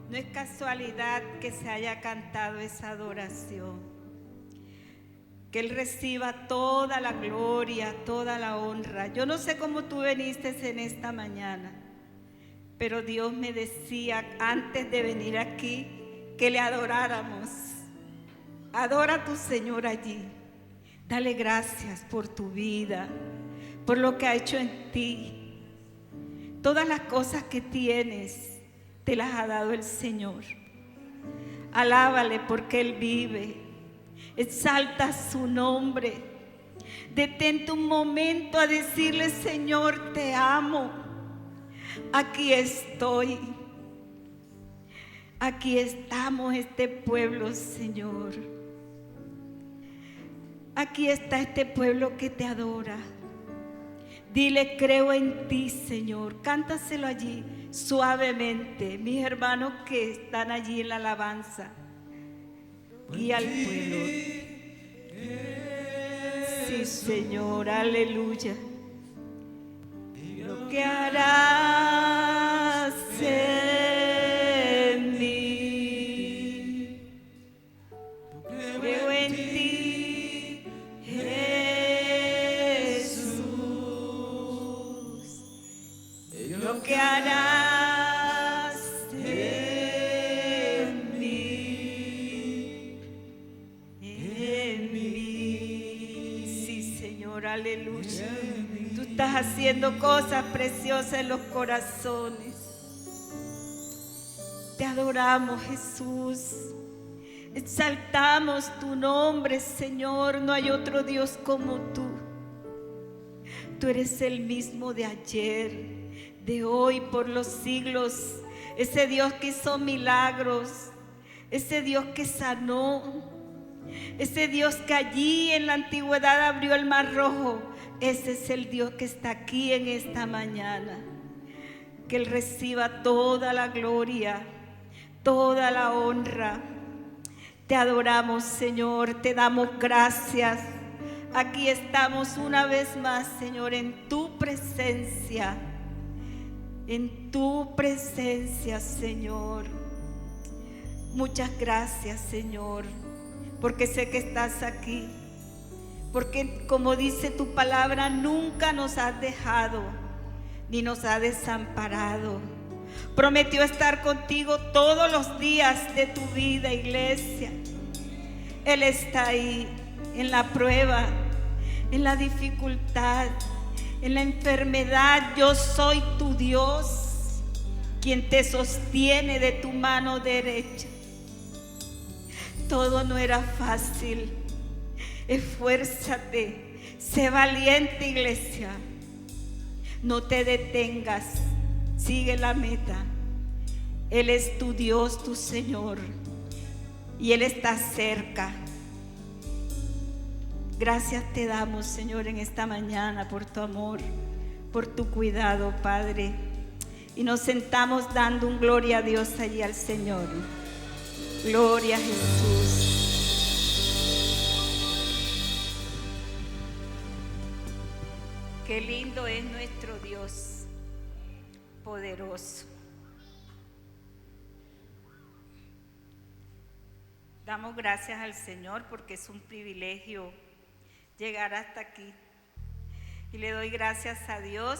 No es casualidad que se haya cantado esa adoración. Que Él reciba toda la gloria, toda la honra. Yo no sé cómo tú viniste en esta mañana, pero Dios me decía antes de venir aquí que le adoráramos. Adora a tu Señor allí. Dale gracias por tu vida, por lo que ha hecho en ti. Todas las cosas que tienes, te las ha dado el Señor. Alábale porque Él vive. Exalta su nombre. Detente un momento a decirle: Señor, te amo. Aquí estoy. Aquí estamos, este pueblo, Señor. Aquí está este pueblo que te adora. Dile: creo en ti, Señor. Cántaselo allí suavemente. Mis hermanos que están allí en la alabanza, guía al pueblo. Sí, Señor, aleluya. Lo que harás en mí. Creo en ti, Jesús. Lo que harás en mí. Sí, Señor, aleluya. Tú estás haciendo cosas preciosas en los corazones. Te adoramos, Jesús. Exaltamos tu nombre, Señor. No hay otro Dios como tú. Tú eres el mismo de ayer, de hoy, por los siglos. Ese Dios que hizo milagros, ese Dios que sanó, ese Dios que allí en la antigüedad abrió el mar rojo. Ese es el Dios que está aquí en esta mañana. Que Él reciba toda la gloria, toda la honra. Te adoramos, Señor, te damos gracias. Aquí estamos una vez más, Señor, en tu presencia. En tu presencia, Señor. Muchas gracias, Señor, porque sé que estás aquí. Porque como dice tu palabra, nunca nos has dejado ni nos has desamparado. Prometió estar contigo todos los días de tu vida, iglesia. Él está ahí en la prueba, en la dificultad, en la enfermedad. Yo soy tu Dios, quien te sostiene de tu mano derecha. Todo no era fácil. Esfuérzate, sé valiente, iglesia. No te detengas, sigue la meta. Él es tu Dios, tu Señor, y Él está cerca. Gracias te damos, Señor, en esta mañana por tu amor, por tu cuidado, Padre. Y nos sentamos dando un gloria a Dios allí al Señor. Gloria a Jesús. Qué lindo es nuestro Dios, poderoso. Damos gracias al Señor porque es un privilegio llegar hasta aquí. Y le doy gracias a Dios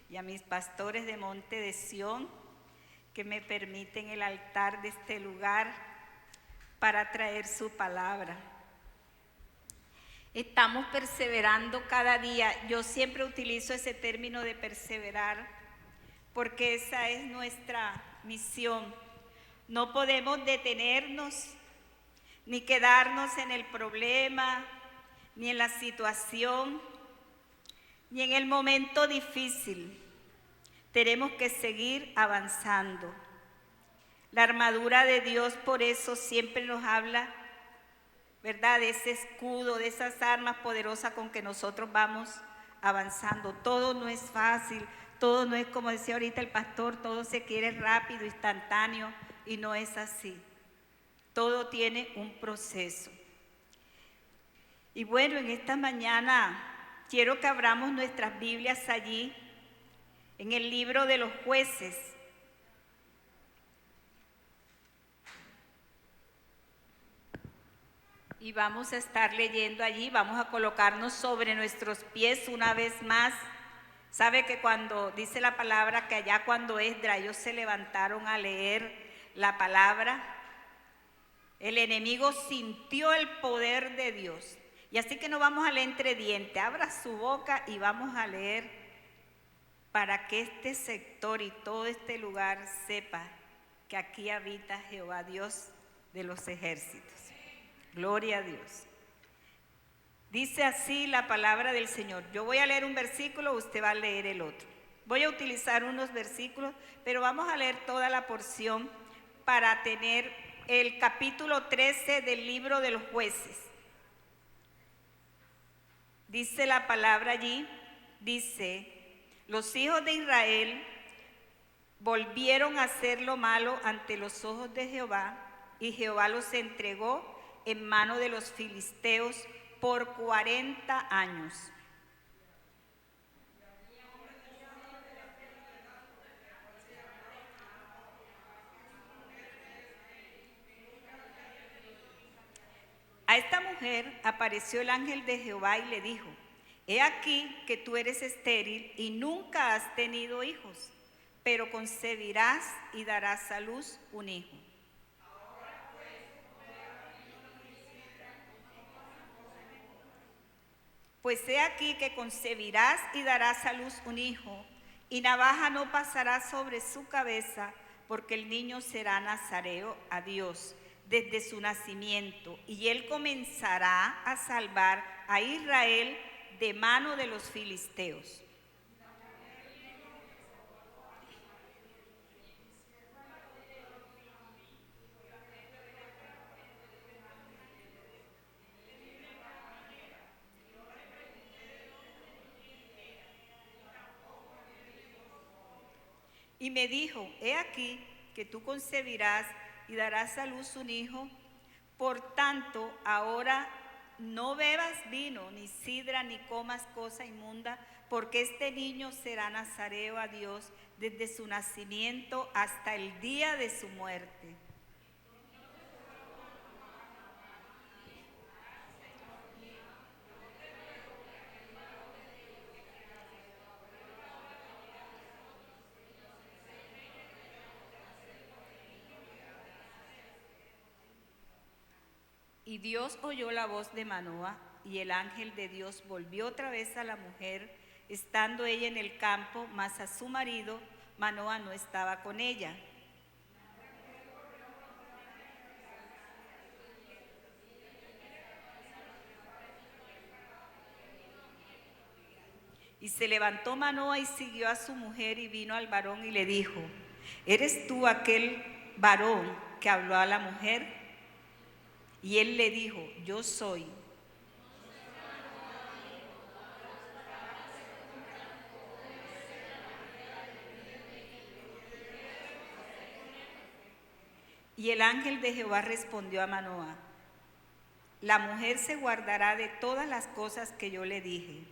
y a mis pastores de Monte de Sión que me permiten el altar de este lugar para traer su palabra. Estamos perseverando cada día. Yo siempre utilizo ese término de perseverar porque esa es nuestra misión. No podemos detenernos ni quedarnos en el problema, ni en la situación, ni en el momento difícil. Tenemos que seguir avanzando. La armadura de Dios por eso siempre nos habla, ¿verdad?, de ese escudo, de esas armas poderosas con que nosotros vamos avanzando. Todo no es fácil, todo no es como decía ahorita el pastor, todo se quiere rápido, instantáneo, y no es así. Todo tiene un proceso. Y bueno, en esta mañana quiero que abramos nuestras Biblias allí, en el libro de los Jueces. Y vamos a estar leyendo allí, vamos a colocarnos sobre nuestros pies una vez más. Sabe que cuando dice la palabra que allá cuando Esdras ellos se levantaron a leer la palabra, el enemigo sintió el poder de Dios. Y así que no vamos a leer entre dientes, abra su boca y vamos a leer para que este sector y todo este lugar sepa que aquí habita Jehová Dios de los ejércitos. Gloria a Dios. Dice así la palabra del Señor. Yo voy a leer un versículo, usted va a leer el otro. Voy a utilizar unos versículos, pero vamos a leer toda la porción para tener el capítulo 13 del libro de los jueces. Dice la palabra allí, dice, los hijos de Israel volvieron a hacer lo malo ante los ojos de Jehová, y Jehová los entregó en mano de los filisteos por 40 años. A esta mujer apareció el ángel de Jehová y le dijo, he aquí que tú eres estéril y nunca has tenido hijos, pero concebirás y darás a luz un hijo. Pues he aquí que concebirás y darás a luz un hijo, y navaja no pasará sobre su cabeza, porque el niño será nazareo a Dios desde su nacimiento, y él comenzará a salvar a Israel de mano de los filisteos. Y me dijo, he aquí que tú concebirás y darás a luz un hijo, por tanto ahora no bebas vino, ni sidra, ni comas cosa inmunda, porque este niño será nazareo a Dios desde su nacimiento hasta el día de su muerte. Y Dios oyó la voz de Manoa, y el ángel de Dios volvió otra vez a la mujer, estando ella en el campo, mas a su marido Manoa no estaba con ella. Y se levantó Manoa y siguió a su mujer, y vino al varón y le dijo, ¿eres tú aquel varón que habló a la mujer? Y él le dijo, yo soy. Y el ángel de Jehová respondió a Manoa, la mujer se guardará de todas las cosas que yo le dije.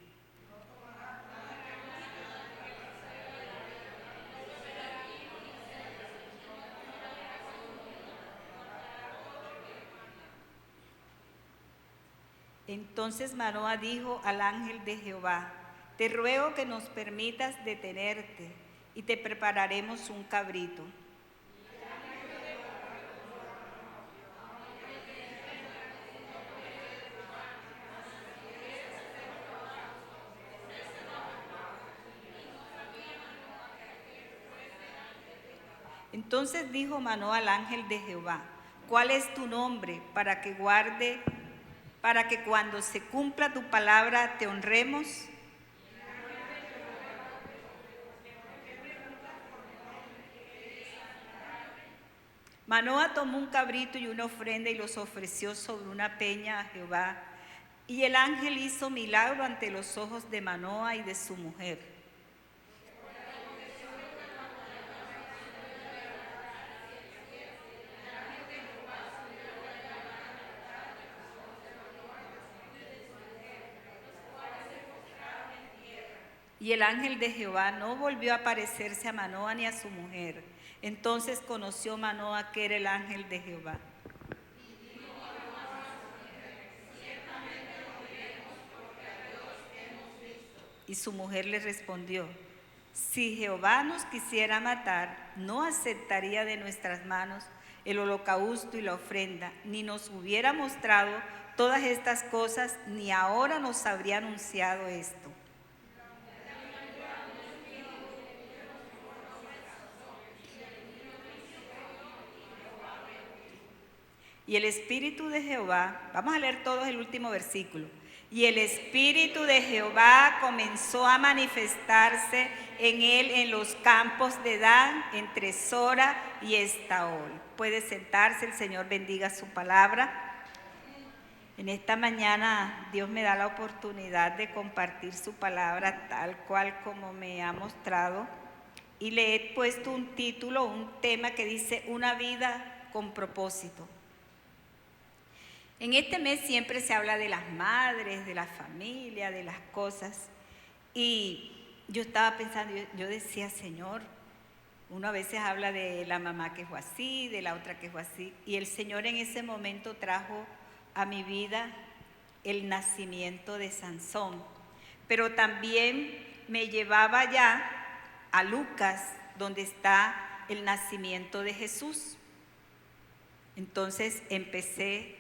Entonces Manoa dijo al ángel de Jehová, te ruego que nos permitas detenerte y te prepararemos un cabrito. Entonces dijo Manoa al ángel de Jehová, ¿cuál es tu nombre para que cuando se cumpla tu palabra te honremos? Manoa tomó un cabrito y una ofrenda y los ofreció sobre una peña a Jehová. Y el ángel hizo milagro ante los ojos de Manoa y de su mujer. Y el ángel de Jehová no volvió a aparecerse a Manoa ni a su mujer. Entonces conoció Manoa que era el ángel de Jehová. Y su mujer le respondió: si Jehová nos quisiera matar, no aceptaría de nuestras manos el holocausto y la ofrenda, ni nos hubiera mostrado todas estas cosas, ni ahora nos habría anunciado esto. Y el Espíritu de Jehová, vamos a leer todos el último versículo. Y el Espíritu de Jehová comenzó a manifestarse en él en los campos de Dan, entre Sora y Estaol. Puede sentarse, el Señor bendiga su palabra. En esta mañana Dios me da la oportunidad de compartir su palabra tal cual como me ha mostrado. Y le he puesto un título, un tema que dice: una vida con propósito. En este mes siempre se habla de las madres, de la familia, de las cosas. Y yo estaba pensando, yo decía: Señor, uno a veces habla de la mamá que fue así, de la otra que fue así. Y el Señor en ese momento trajo a mi vida el nacimiento de Sansón. Pero también me llevaba ya a Lucas, donde está el nacimiento de Jesús. Entonces empecé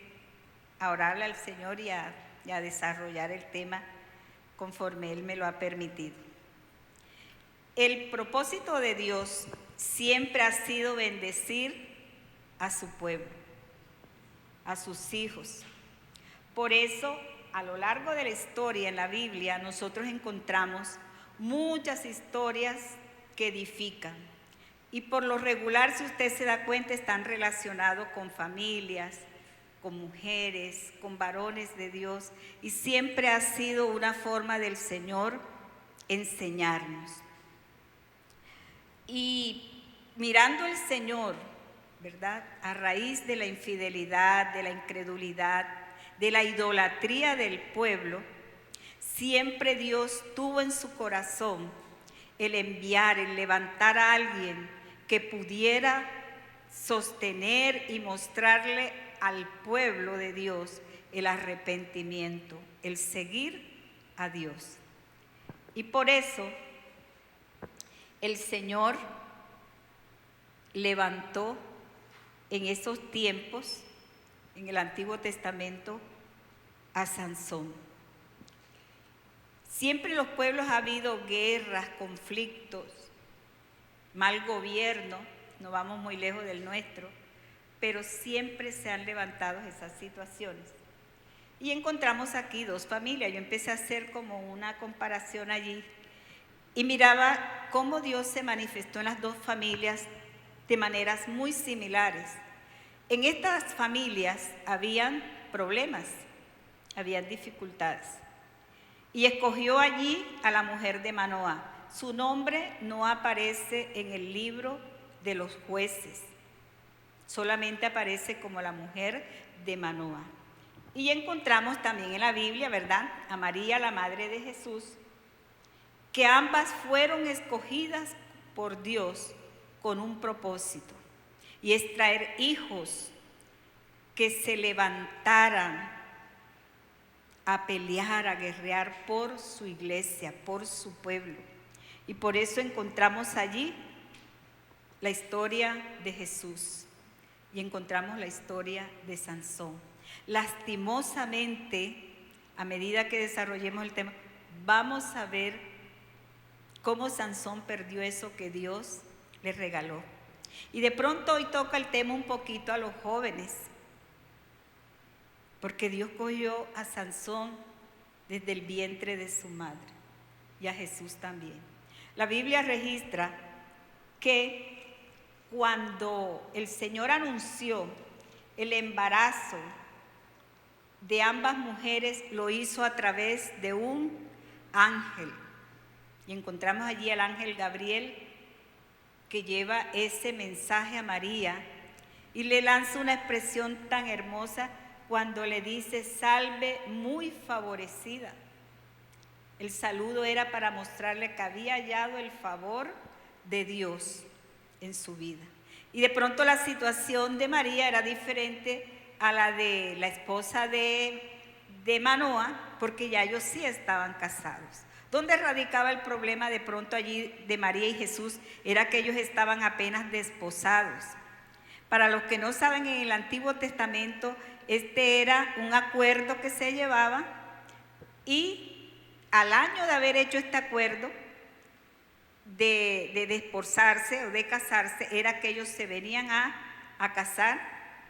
a orarle al Señor y a desarrollar el tema conforme Él me lo ha permitido. El propósito de Dios siempre ha sido bendecir a su pueblo, a sus hijos. Por eso, a lo largo de la historia en la Biblia, nosotros encontramos muchas historias que edifican. Y por lo regular, si usted se da cuenta, están relacionados con familias, con mujeres, con varones de Dios, y siempre ha sido una forma del Señor enseñarnos. Y mirando al Señor, ¿verdad?, a raíz de la infidelidad, de la incredulidad, de la idolatría del pueblo, siempre Dios tuvo en su corazón el enviar, el levantar a alguien que pudiera sostener y mostrarle al pueblo de Dios el arrepentimiento, el seguir a Dios. Y por eso el Señor levantó en esos tiempos, en el Antiguo Testamento, a Sansón. Siempre en los pueblos ha habido guerras, conflictos, mal gobierno, no vamos muy lejos del nuestro, pero siempre se han levantado esas situaciones. Y encontramos aquí dos familias. Yo empecé a hacer como una comparación allí y miraba cómo Dios se manifestó en las dos familias de maneras muy similares. En estas familias habían problemas, habían dificultades. Y escogió allí a la mujer de Manoah. Su nombre no aparece en el libro de los jueces. Solamente aparece como la mujer de Manoah. Y encontramos también en la Biblia, ¿verdad?, a María, la madre de Jesús, que ambas fueron escogidas por Dios con un propósito, y es traer hijos que se levantaran a pelear, a guerrear por su iglesia, por su pueblo. Y por eso encontramos allí la historia de Jesús. Y encontramos la historia de Sansón. Lastimosamente, a medida que desarrollemos el tema, vamos a ver cómo Sansón perdió eso que Dios le regaló. Y de pronto hoy toca el tema un poquito a los jóvenes, porque Dios cogió a Sansón desde el vientre de su madre y a Jesús también. La Biblia registra que cuando el Señor anunció el embarazo de ambas mujeres, lo hizo a través de un ángel. Y encontramos allí al ángel Gabriel, que lleva ese mensaje a María y le lanza una expresión tan hermosa cuando le dice: salve muy favorecida. El saludo era para mostrarle que había hallado el favor de Dios en su vida. Y de pronto la situación de María era diferente a la de la esposa de Manoah, porque ya ellos sí estaban casados. ¿Dónde radicaba el problema de pronto allí de María y Jesús? Era que ellos estaban apenas desposados. Para los que no saben, en el Antiguo Testamento, este era un acuerdo que se llevaba y al año de haber hecho este acuerdo de desposarse o de casarse, era que ellos se venían a casar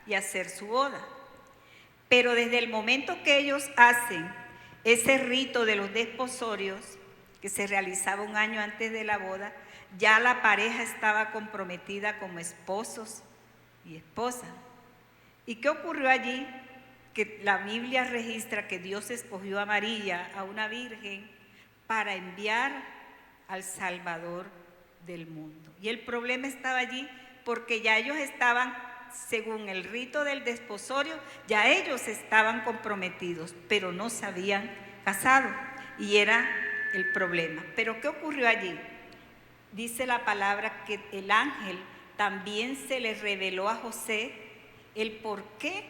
y a hacer su boda. Pero desde el momento que ellos hacen ese rito de los desposorios, que se realizaba un año antes de la boda, ya la pareja estaba comprometida como esposos y esposas. ¿Y qué ocurrió allí? Que la Biblia registra que Dios escogió a María, a una virgen, para enviar al Salvador del mundo. Y el problema estaba allí porque ya ellos estaban, según el rito del desposorio, ya ellos estaban comprometidos, pero no se habían casado, y era el problema. ¿Pero qué ocurrió allí? Dice la palabra que el ángel también se le reveló a José el por qué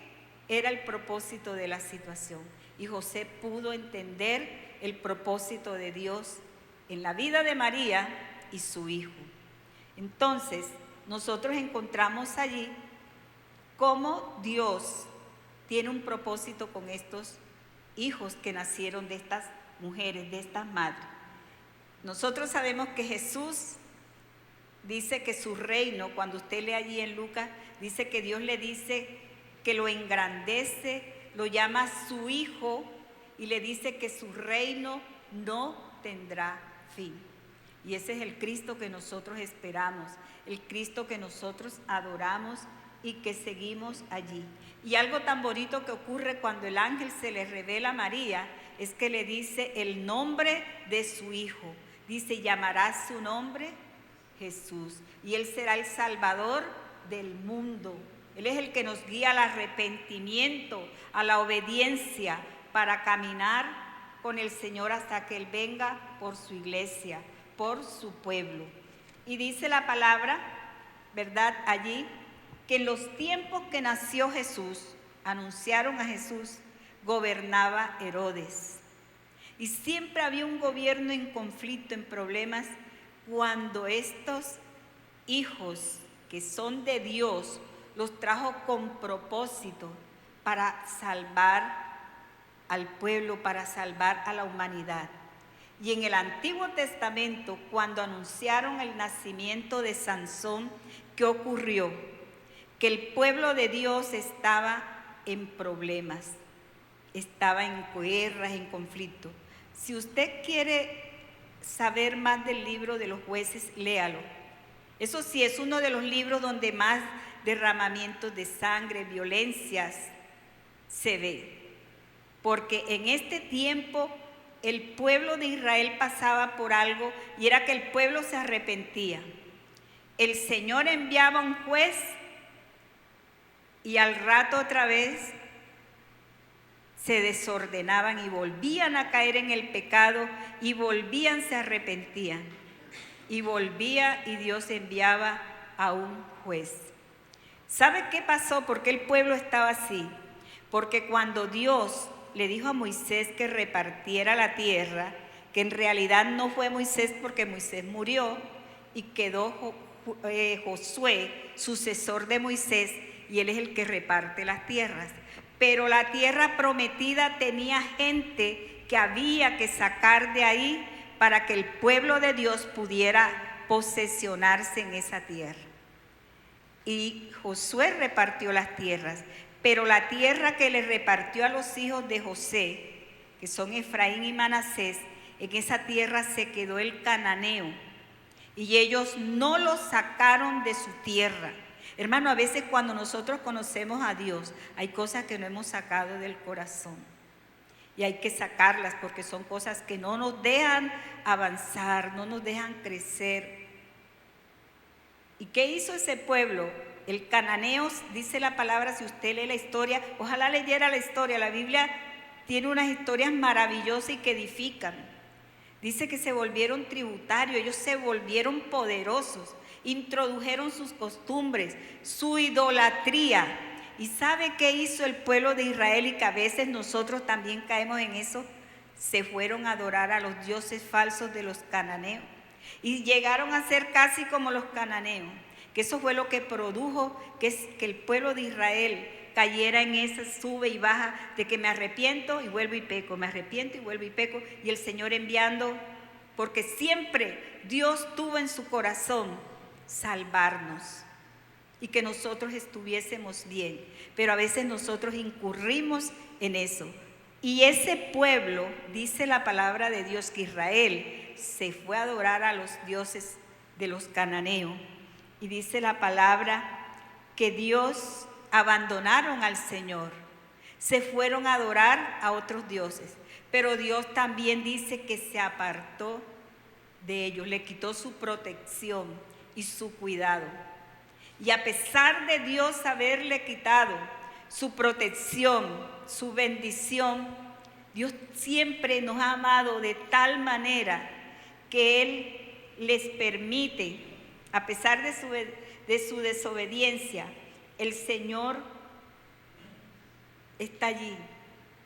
era el propósito de la situación, y José pudo entender el propósito de Dios en la vida de María y su hijo. Entonces, nosotros encontramos allí cómo Dios tiene un propósito con estos hijos que nacieron de estas mujeres, de estas madres. Nosotros sabemos que Jesús dice que su reino, cuando usted lee allí en Lucas, dice que Dios le dice que lo engrandece, lo llama su hijo y le dice que su reino no tendrá fin. Y ese es el Cristo que nosotros esperamos, el Cristo que nosotros adoramos y que seguimos allí. Y algo tan bonito que ocurre cuando el ángel se le revela a María es que le dice el nombre de su hijo. Dice, llamará su nombre Jesús, y Él será el Salvador del mundo. Él es el que nos guía al arrepentimiento, a la obediencia, para caminar con el Señor hasta que Él venga por su iglesia, por su pueblo. Y dice la palabra, ¿verdad? Allí, que en los tiempos que nació Jesús, anunciaron a Jesús, gobernaba Herodes. Y siempre había un gobierno en conflicto, en problemas, cuando estos hijos que son de Dios los trajo con propósito para salvar al pueblo, para salvar a la humanidad. Y en el Antiguo Testamento, cuando anunciaron el nacimiento de Sansón, ¿qué ocurrió? Que el pueblo de Dios estaba en problemas, estaba en guerras, en conflicto. Si usted quiere saber más del libro de los jueces, léalo. Eso sí, es uno de los libros donde más derramamientos de sangre, violencias se ve. Porque en este tiempo el pueblo de Israel pasaba por algo, y era que el pueblo se arrepentía. El Señor enviaba un juez y al rato otra vez se desordenaban y volvían a caer en el pecado, y volvían, se arrepentían, y volvía y Dios enviaba a un juez. ¿Sabe qué pasó? ¿Por qué el pueblo estaba así? Porque cuando Dios le dijo a Moisés que repartiera la tierra, que en realidad no fue Moisés porque Moisés murió y quedó Josué, sucesor de Moisés, y él es el que reparte las tierras. Pero la tierra prometida tenía gente que había que sacar de ahí para que el pueblo de Dios pudiera posesionarse en esa tierra. Y Josué repartió las tierras, pero la tierra que le repartió a los hijos de José, que son Efraín y Manasés, en esa tierra se quedó el cananeo, y ellos no lo sacaron de su tierra. Hermano, a veces cuando nosotros conocemos a Dios, hay cosas que no hemos sacado del corazón, y hay que sacarlas porque son cosas que no nos dejan avanzar, no nos dejan crecer. ¿Y qué hizo ese pueblo? El cananeo, dice la palabra, si usted lee la historia, ojalá leyera la historia, la Biblia tiene unas historias maravillosas y que edifican. Dice que se volvieron tributarios, ellos se volvieron poderosos, introdujeron sus costumbres, su idolatría. ¿Y sabe qué hizo el pueblo de Israel? Y que a veces nosotros también caemos en eso. se fueron a adorar a los dioses falsos de los cananeos y llegaron a ser casi como los cananeos, que eso fue lo que produjo que el pueblo de Israel cayera en esa sube y baja de que me arrepiento y vuelvo y peco, me arrepiento y vuelvo y peco, y el Señor enviando, porque siempre Dios tuvo en su corazón salvarnos y que nosotros estuviésemos bien, pero a veces nosotros incurrimos en eso. Y ese pueblo, dice la palabra de Dios, que Israel se fue a adorar a los dioses de los cananeos, y dice la palabra que Dios abandonaron al Señor, se fueron a adorar a otros dioses, pero Dios también dice que se apartó de ellos, le quitó su protección y su cuidado. Y a pesar de Dios haberle quitado su protección, su bendición, Dios siempre nos ha amado de tal manera que Él les permite, a pesar de su desobediencia, el Señor está allí,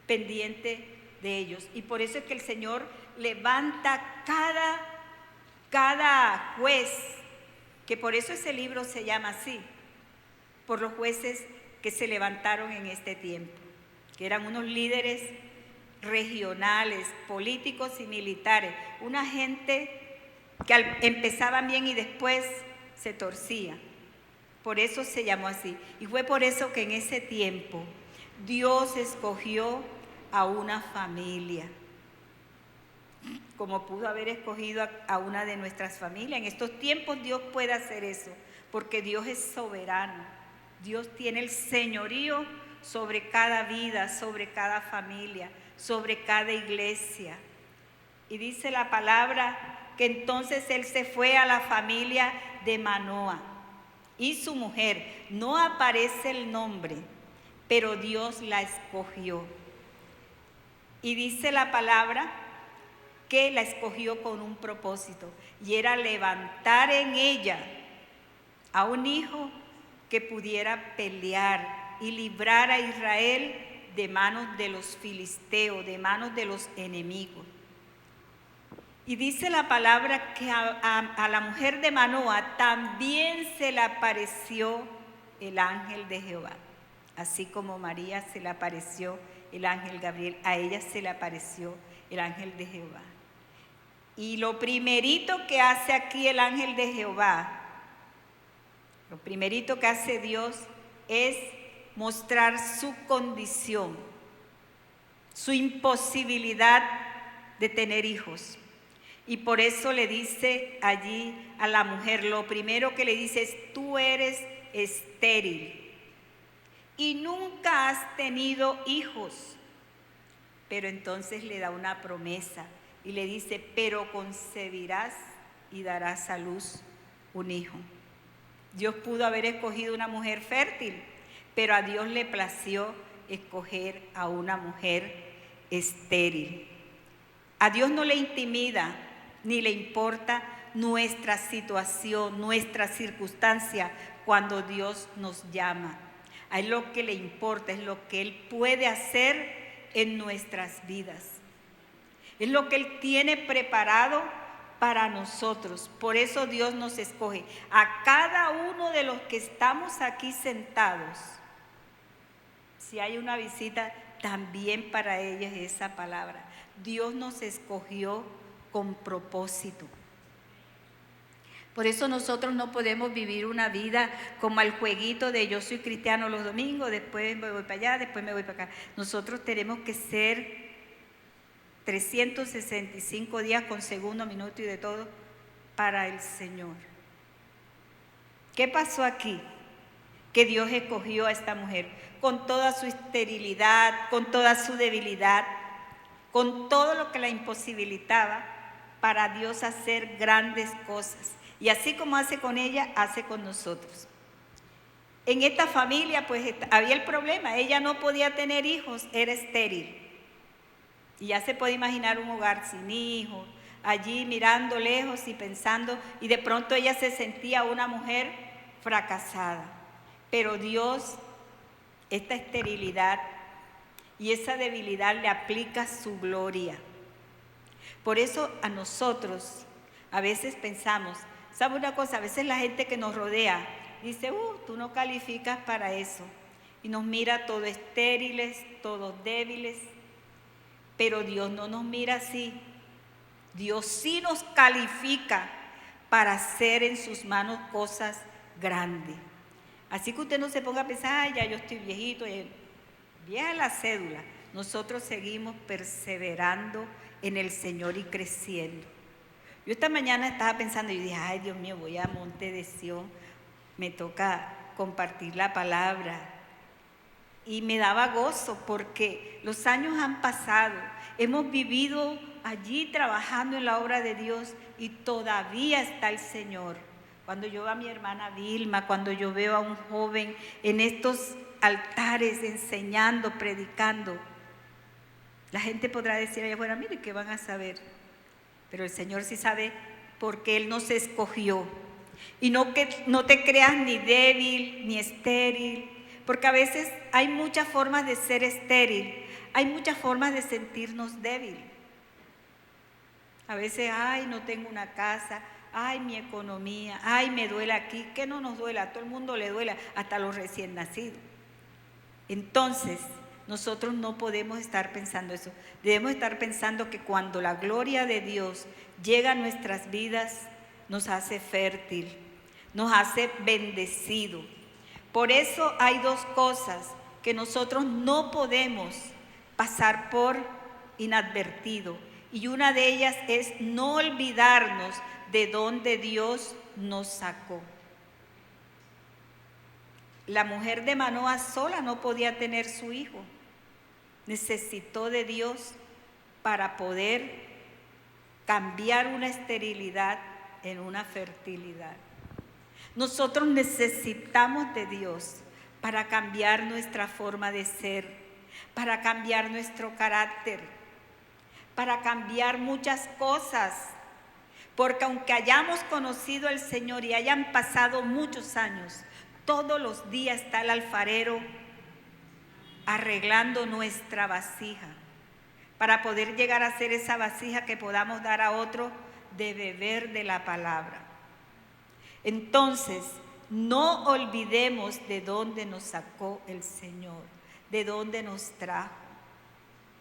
pendiente de ellos. Y por eso es que el Señor levanta cada juez, que por eso ese libro se llama así, por los jueces que se levantaron en este tiempo, que eran unos líderes regionales, políticos y militares, una gente que empezaban bien y después se torcía. Por eso se llamó así. Y fue por eso que en ese tiempo Dios escogió a una familia, como pudo haber escogido a una de nuestras familias. En estos tiempos Dios puede hacer eso, porque Dios es soberano. Dios tiene el señorío sobre cada vida, sobre cada familia, sobre cada iglesia. Y dice la palabra que entonces Él se fue a la familia de Manoa y su mujer. No aparece el nombre, pero Dios la escogió. Y dice la palabra que la escogió con un propósito, y era levantar en ella a un hijo que pudiera pelear y librar a Israel de manos de los filisteos, de manos de los enemigos. Y dice la palabra que a la mujer de Manoa también se le apareció el ángel de Jehová. Así como María se le apareció el ángel Gabriel, a ella se le apareció el ángel de Jehová. Y lo primerito que hace aquí el ángel de Jehová, lo primerito que hace Dios es mostrar su condición, su imposibilidad de tener hijos. Y por eso le dice allí a la mujer, lo primero que le dice es: tú eres estéril y nunca has tenido hijos. Pero entonces le da una promesa y le dice: pero concebirás y darás a luz un hijo. Dios pudo haber escogido una mujer fértil, pero a Dios le plació escoger a una mujer estéril. A Dios no le intimida ni le importa nuestra situación, nuestra circunstancia cuando Dios nos llama. A Él lo que le importa es lo que Él puede hacer en nuestras vidas. Es lo que Él tiene preparado para nosotros. Por eso Dios nos escoge. A cada uno de los que estamos aquí sentados, si hay una visita, también para ellos es esa palabra. Dios nos escogió con propósito. Por eso nosotros no podemos vivir una vida como al jueguito de yo soy cristiano los domingos, después me voy para allá, después me voy para acá. Nosotros tenemos que ser 365 días con segundo, minuto y de todo para el Señor. ¿Qué pasó aquí? Que Dios escogió a esta mujer con toda su esterilidad, con toda su debilidad, con todo lo que la imposibilitaba, para Dios hacer grandes cosas. Y así como hace con ella, hace con nosotros. En esta familia pues había el problema, ella no podía tener hijos, era estéril. Y ya se puede imaginar un hogar sin hijos, allí mirando lejos y pensando, y de pronto ella se sentía una mujer fracasada. Pero Dios, esta esterilidad y esa debilidad le aplica su gloria. Por eso a nosotros a veces pensamos, ¿sabe una cosa? A veces la gente que nos rodea dice, tú no calificas para eso. Y nos mira todos estériles, todos débiles. Pero Dios no nos mira así. Dios sí nos califica para hacer en sus manos cosas grandes. Así que usted no se ponga a pensar, ya yo estoy viejito, vieja la cédula. Nosotros seguimos perseverando en el Señor y creciendo. Yo esta mañana estaba pensando y dije, ay Dios mío, voy a Monte de Sión, me toca compartir la palabra. Y me daba gozo porque los años han pasado, hemos vivido allí trabajando en la obra de Dios y todavía está el Señor. Cuando yo veo a mi hermana Vilma, cuando yo veo a un joven en estos altares enseñando, predicando, la gente podrá decir allá afuera, mire, ¿qué van a saber? Pero el Señor sí sabe porque Él nos escogió. Y no te creas ni débil ni estéril, porque a veces hay muchas formas de ser estéril, hay muchas formas de sentirnos débil. A veces, ay, no tengo una casa, ay, mi economía, ay, me duele aquí. ¿Qué no nos duele? A todo el mundo le duele, hasta los recién nacidos. Entonces, nosotros no podemos estar pensando eso. Debemos estar pensando que cuando la gloria de Dios llega a nuestras vidas, nos hace fértil, nos hace bendecido. Por eso hay dos cosas que nosotros no podemos pasar por inadvertido. Y una de ellas es no olvidarnos de dónde Dios nos sacó. La mujer de Manoa sola no podía tener su hijo. Necesitó de Dios para poder cambiar una esterilidad en una fertilidad. Nosotros necesitamos de Dios para cambiar nuestra forma de ser, para cambiar nuestro carácter, para cambiar muchas cosas. Porque aunque hayamos conocido al Señor y hayan pasado muchos años, todos los días está el alfarero arreglando nuestra vasija para poder llegar a ser esa vasija que podamos dar a otro de beber de la palabra. Entonces, no olvidemos de dónde nos sacó el Señor, de dónde nos trajo,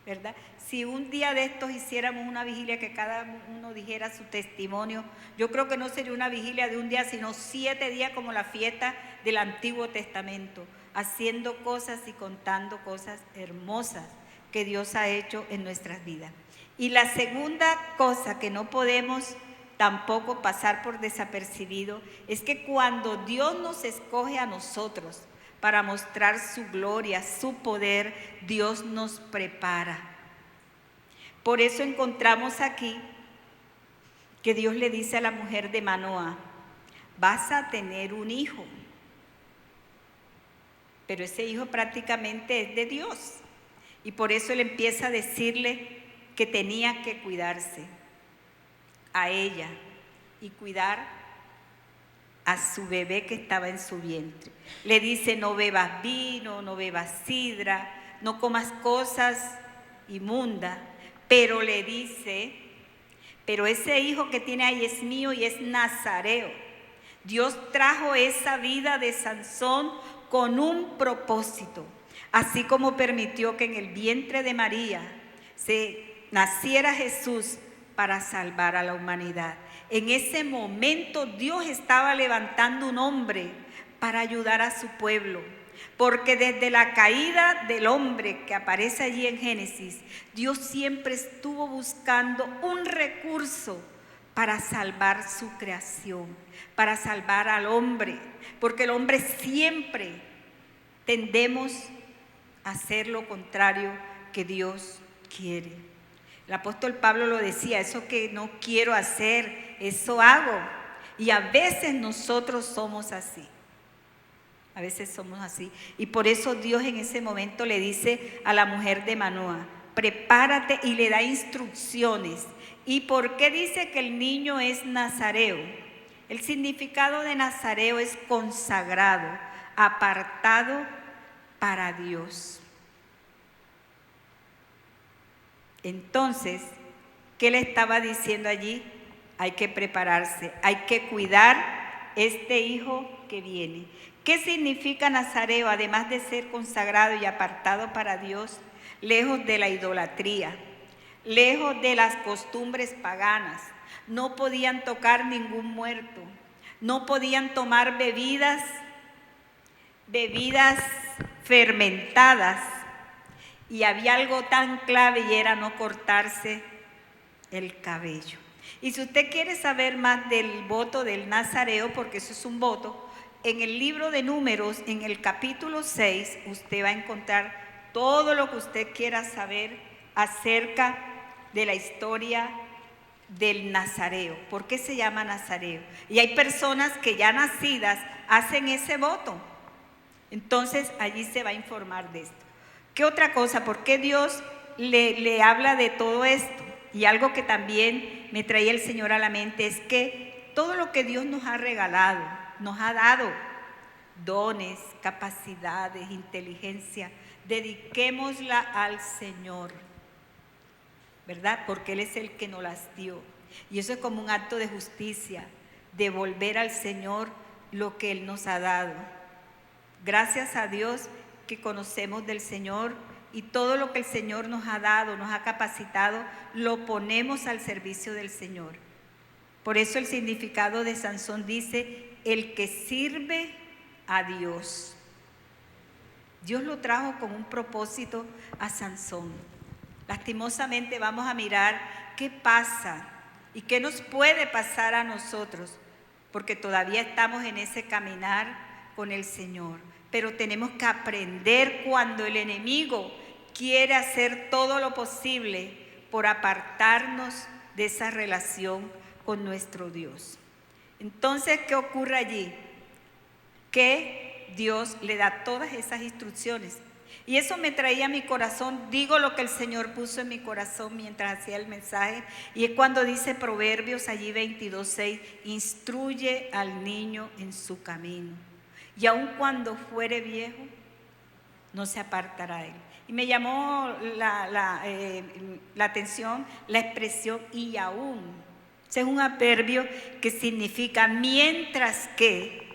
¿verdad? Si un día de estos hiciéramos una vigilia que cada uno dijera su testimonio, yo creo que no sería una vigilia de un día, sino 7 días como la fiesta del Antiguo Testamento, haciendo cosas y contando cosas hermosas que Dios ha hecho en nuestras vidas. Y la segunda cosa que no podemos tampoco pasar por desapercibido es que cuando Dios nos escoge a nosotros para mostrar su gloria, su poder, Dios nos prepara. Por eso encontramos aquí que Dios le dice a la mujer de Manoa, vas a tener un hijo. Pero ese hijo prácticamente es de Dios. Y por eso Él empieza a decirle que tenía que cuidarse a ella y cuidar a su bebé que estaba en su vientre. Le dice, no bebas vino, no bebas sidra, no comas cosas inmundas, pero le dice, pero ese hijo que tiene ahí es mío y es nazareo. Dios trajo esa vida de Sansón con un propósito, así como permitió que en el vientre de María se naciera Jesús para salvar a la humanidad. En ese momento Dios estaba levantando un hombre para ayudar a su pueblo, porque desde la caída del hombre que aparece allí en Génesis, Dios siempre estuvo buscando un recurso para salvar su creación, para salvar al hombre, porque el hombre siempre tendemos a hacer lo contrario que Dios quiere. El apóstol Pablo lo decía, eso que no quiero hacer, eso hago. Y a veces nosotros somos así. A veces somos así. Y por eso Dios en ese momento le dice a la mujer de Manoa, prepárate, y le da instrucciones. ¿Y por qué dice que el niño es nazareo? El significado de nazareo es consagrado, apartado para Dios. Entonces, ¿Qué le estaba diciendo allí? Hay que prepararse, hay que cuidar este hijo que viene. ¿Qué significa Nazareo? Además de ser consagrado y apartado para Dios, lejos de la idolatría, lejos de las costumbres paganas. No podían tocar ningún muerto, no podían tomar bebidas fermentadas. Y había algo tan clave y era no cortarse el cabello. Y si usted quiere saber más del voto del Nazareo, porque eso es un voto, en el libro de Números, en el capítulo 6, usted va a encontrar todo lo que usted quiera saber acerca de la historia del Nazareo. ¿Por qué se llama Nazareo? Y hay personas que ya nacidas hacen ese voto. Entonces allí se va a informar de esto. ¿Qué otra cosa? ¿Por qué Dios le habla de todo esto? Y algo que también me traía el Señor a la mente es que todo lo que Dios nos ha regalado, nos ha dado dones, capacidades, inteligencia, dediquémosla al Señor, ¿verdad? Porque Él es el que nos las dio. Y eso es como un acto de justicia, devolver al Señor lo que Él nos ha dado. Gracias a Dios que conocemos del Señor y todo lo que el Señor nos ha dado, nos ha capacitado, lo ponemos al servicio del Señor. Por eso el significado de Sansón dice, el que sirve a Dios. Dios lo trajo con un propósito a Sansón. Lastimosamente vamos a mirar qué pasa y qué nos puede pasar a nosotros, porque todavía estamos en ese caminar con el Señor. Pero tenemos que aprender cuando el enemigo quiere hacer todo lo posible por apartarnos de esa relación con nuestro Dios. Entonces, ¿qué ocurre allí? Que Dios le da todas esas instrucciones. Y eso me traía a mi corazón, digo lo que el Señor puso en mi corazón mientras hacía el mensaje, y es cuando dice Proverbios allí 22:6, instruye al niño en su camino, y aun cuando fuere viejo, no se apartará de él. Y me llamó la atención la expresión y aún. Ese es un adverbio que significa mientras que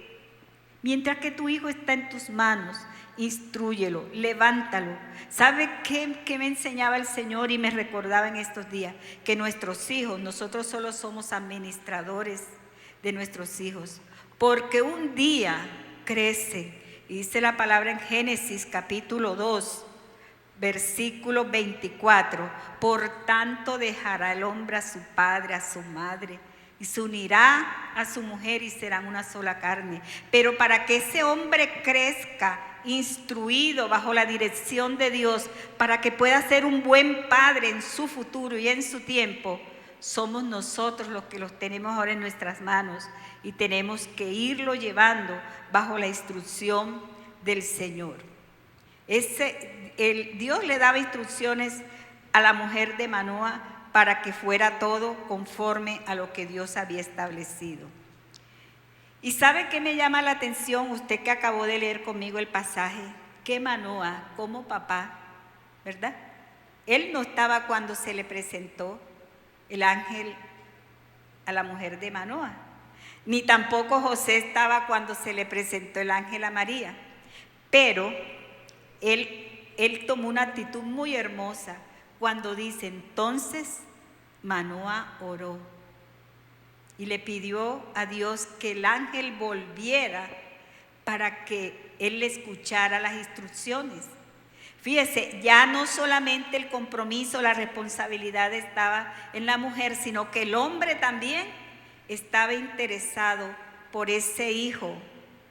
tu hijo está en tus manos, instrúyelo, levántalo. ¿Sabe qué me enseñaba el Señor y me recordaba en estos días? Que nuestros hijos, nosotros solo somos administradores de nuestros hijos, porque un día crece, y dice la palabra en Génesis capítulo 2, versículo 24, por tanto dejará el hombre a su padre, a su madre, y se unirá a su mujer y serán una sola carne. Pero para que ese hombre crezca instruido bajo la dirección de Dios, para que pueda ser un buen padre en su futuro y en su tiempo, somos nosotros los que los tenemos ahora en nuestras manos y tenemos que irlo llevando bajo la instrucción del Señor. Dios le daba instrucciones a la mujer de Manoa para que fuera todo conforme a lo que Dios había establecido. ¿Y sabe qué me llama la atención? Usted que acabó de leer conmigo el pasaje, que Manoa, como papá, ¿verdad? Él no estaba cuando se le presentó el ángel a la mujer de Manoa, ni tampoco José estaba cuando se le presentó el ángel a María, pero él tomó una actitud muy hermosa cuando dice, entonces Manoa oró y le pidió a Dios que el ángel volviera para que él le escuchara las instrucciones. Fíjese, ya no solamente el compromiso, la responsabilidad estaba en la mujer, sino que el hombre también estaba interesado por ese hijo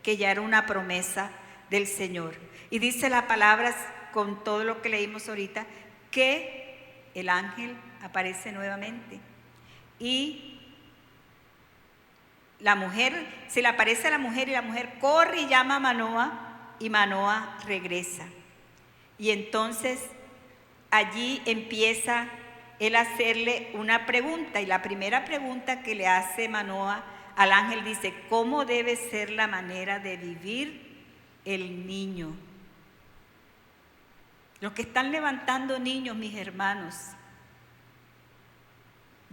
que ya era una promesa del Señor. Y dice la palabra, con todo lo que leímos ahorita, que el ángel aparece nuevamente. Y la mujer, se le aparece a la mujer y la mujer corre y llama a Manoa y Manoa regresa. Y entonces allí empieza él a hacerle una pregunta. Y la primera pregunta que le hace Manoa al ángel dice, ¿cómo debe ser la manera de vivir el niño? Los que están levantando niños, mis hermanos,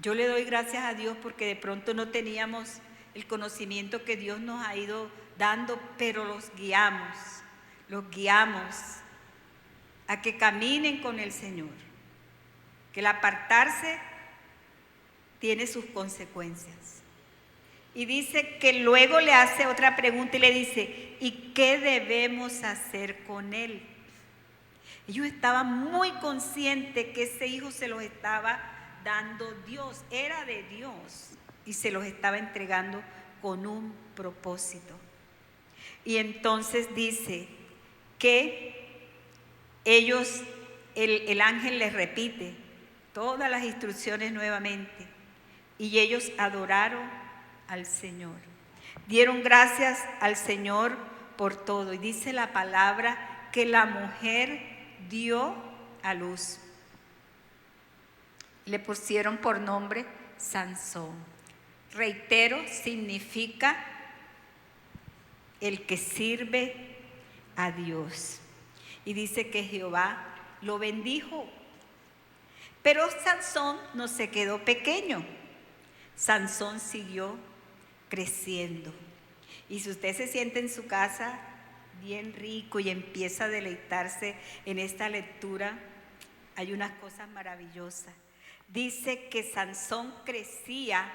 Yo le doy gracias a Dios porque de pronto no teníamos el conocimiento que Dios nos ha ido dando, pero los guiamos a que caminen con el Señor, que el apartarse tiene sus consecuencias. Y dice que luego le hace otra pregunta y le dice, ¿y qué debemos hacer con él? Ellos estaban muy conscientes que ese hijo se los estaba dando Dios, era de Dios y se los estaba entregando con un propósito. Y entonces dice que ellos, el ángel les repite todas las instrucciones nuevamente y ellos adoraron al Señor. Dieron gracias al Señor por todo. Y dice la palabra que la mujer dio a luz. Le pusieron por nombre Sansón. Reitero, significa el que sirve a Dios. Y dice que Jehová lo bendijo. Pero Sansón no se quedó pequeño. Sansón siguió creciendo. Y si usted se siente en su casa bien rico y empieza a deleitarse en esta lectura, hay unas cosas maravillosas. Dice que Sansón crecía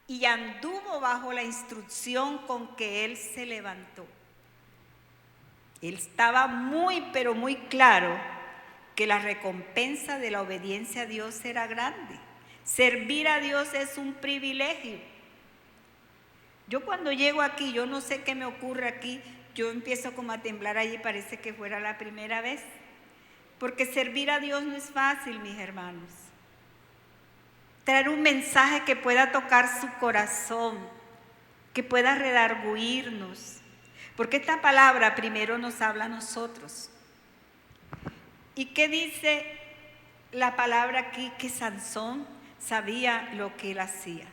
y anduvo bajo la instrucción con que él se levantó. Él estaba muy, pero muy claro que la recompensa de la obediencia a Dios era grande. Servir a Dios es un privilegio. Yo cuando llego aquí, yo no sé qué me ocurre aquí, yo empiezo como a temblar allí, parece que fuera la primera vez. Porque servir a Dios no es fácil, mis hermanos. Traer un mensaje que pueda tocar su corazón, que pueda redarguirnos. Porque esta palabra primero nos habla a nosotros. ¿Y qué dice la palabra aquí? Que Sansón sabía lo que él hacía.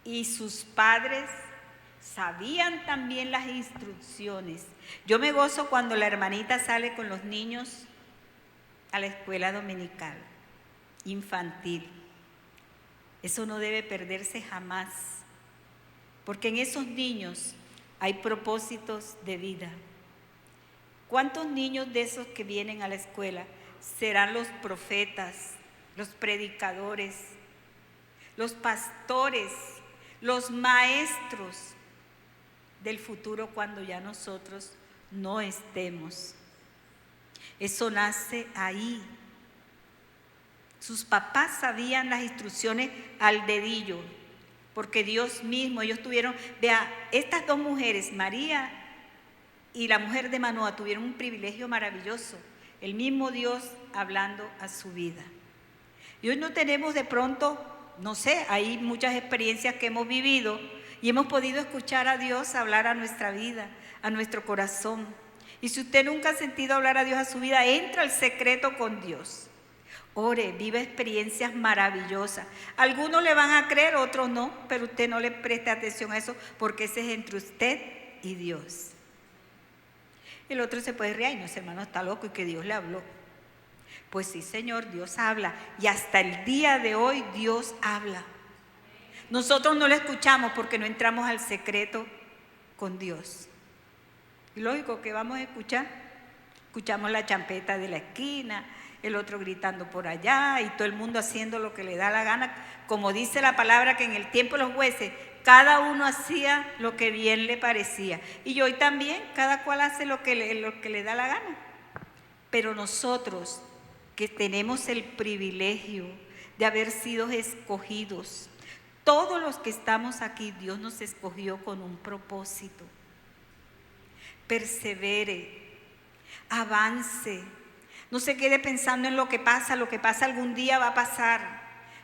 Y sus padres sabían también las instrucciones. Yo me gozo cuando la hermanita sale con los niños a la escuela dominical, infantil. Eso no debe perderse jamás, porque en esos niños hay propósitos de vida. ¿Cuántos niños de esos que vienen a la escuela serán los profetas, los predicadores, los pastores, los maestros del futuro cuando ya nosotros no estemos? Eso nace ahí. Sus papás sabían las instrucciones al dedillo, porque Dios mismo, ellos tuvieron, vea, estas dos mujeres, María y la mujer de Manoa, tuvieron un privilegio maravilloso, el mismo Dios hablando a su vida. Y hoy no tenemos de pronto, no sé, hay muchas experiencias que hemos vivido y hemos podido escuchar a Dios hablar a nuestra vida, a nuestro corazón. Y si usted nunca ha sentido hablar a Dios a su vida, entra al secreto con Dios. Ore, vive experiencias maravillosas. Algunos le van a creer, otros no, pero usted no le preste atención a eso porque ese es entre usted y Dios. El otro se puede reír, ay no, ese hermano está loco y que Dios le habló. Pues sí, Señor, Dios habla y hasta el día de hoy Dios habla. Nosotros no lo escuchamos porque no entramos al secreto con Dios. Y lógico que vamos a escuchar, escuchamos la champeta de la esquina, el otro gritando por allá y todo el mundo haciendo lo que le da la gana. Como dice la palabra que en el tiempo de los jueces, cada uno hacía lo que bien le parecía. Y hoy también, cada cual hace lo que le da la gana. Pero nosotros que tenemos el privilegio de haber sido escogidos, todos los que estamos aquí, Dios nos escogió con un propósito. Persevere, avance. No se quede pensando en lo que pasa algún día va a pasar,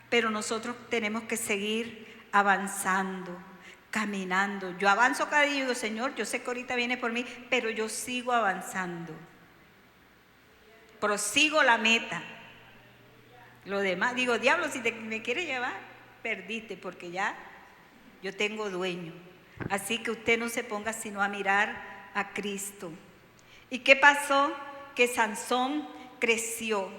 pero nosotros tenemos que seguir avanzando, caminando. Yo avanzo cada día y digo, Señor, yo sé que ahorita viene por mí, pero yo sigo avanzando. Prosigo la meta. Lo demás, digo, diablo, si me quieres llevar, perdiste, porque ya yo tengo dueño. Así que usted no se ponga sino a mirar a Cristo. ¿Y qué pasó? Que Sansón creció.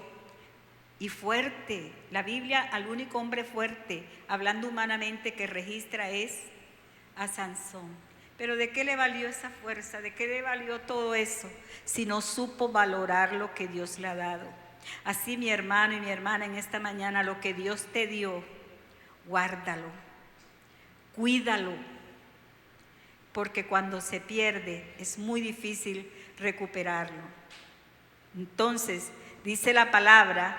y fuerte. La Biblia, al único hombre fuerte, hablando humanamente, que registra es a Sansón. Pero ¿de qué le valió esa fuerza? ¿De qué le valió todo eso? Si no supo valorar lo que Dios le ha dado. Así, mi hermano y mi hermana, en esta mañana, lo que Dios te dio, guárdalo, cuídalo, porque cuando se pierde es muy difícil recuperarlo. Entonces, dice la palabra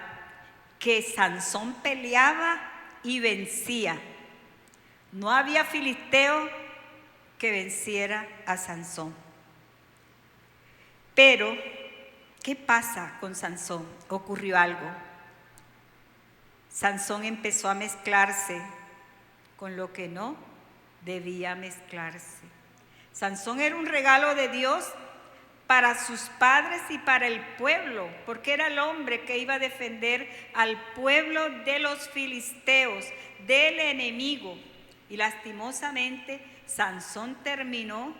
que Sansón peleaba y vencía. No había filisteo que venciera a Sansón. Pero, ¿qué pasa con Sansón? Ocurrió algo. Sansón empezó a mezclarse con lo que no debía mezclarse. Sansón era un regalo de Dios para sus padres y para el pueblo, porque era el hombre que iba a defender al pueblo de los filisteos, del enemigo. Y lastimosamente, Sansón terminó,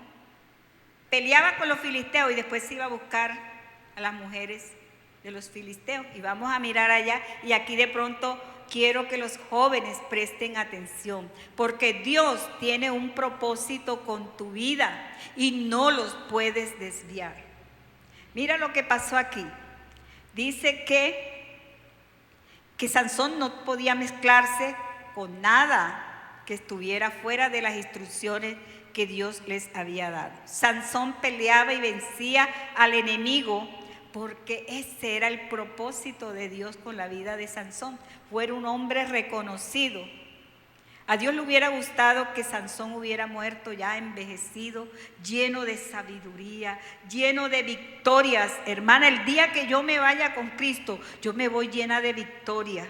peleaba con los filisteos y después iba a buscar a las mujeres de los filisteos. Y vamos a mirar allá, y aquí de pronto quiero que los jóvenes presten atención, porque Dios tiene un propósito con tu vida y no los puedes desviar. Mira lo que pasó aquí. Dice que Sansón no podía mezclarse con nada que estuviera fuera de las instrucciones que Dios les había dado. Sansón peleaba y vencía al enemigo, porque ese era el propósito de Dios con la vida de Sansón. Fuera un hombre reconocido. A Dios le hubiera gustado que Sansón hubiera muerto ya envejecido, lleno de sabiduría, lleno de victorias. Hermana, el día que yo me vaya con Cristo, yo me voy llena de victoria,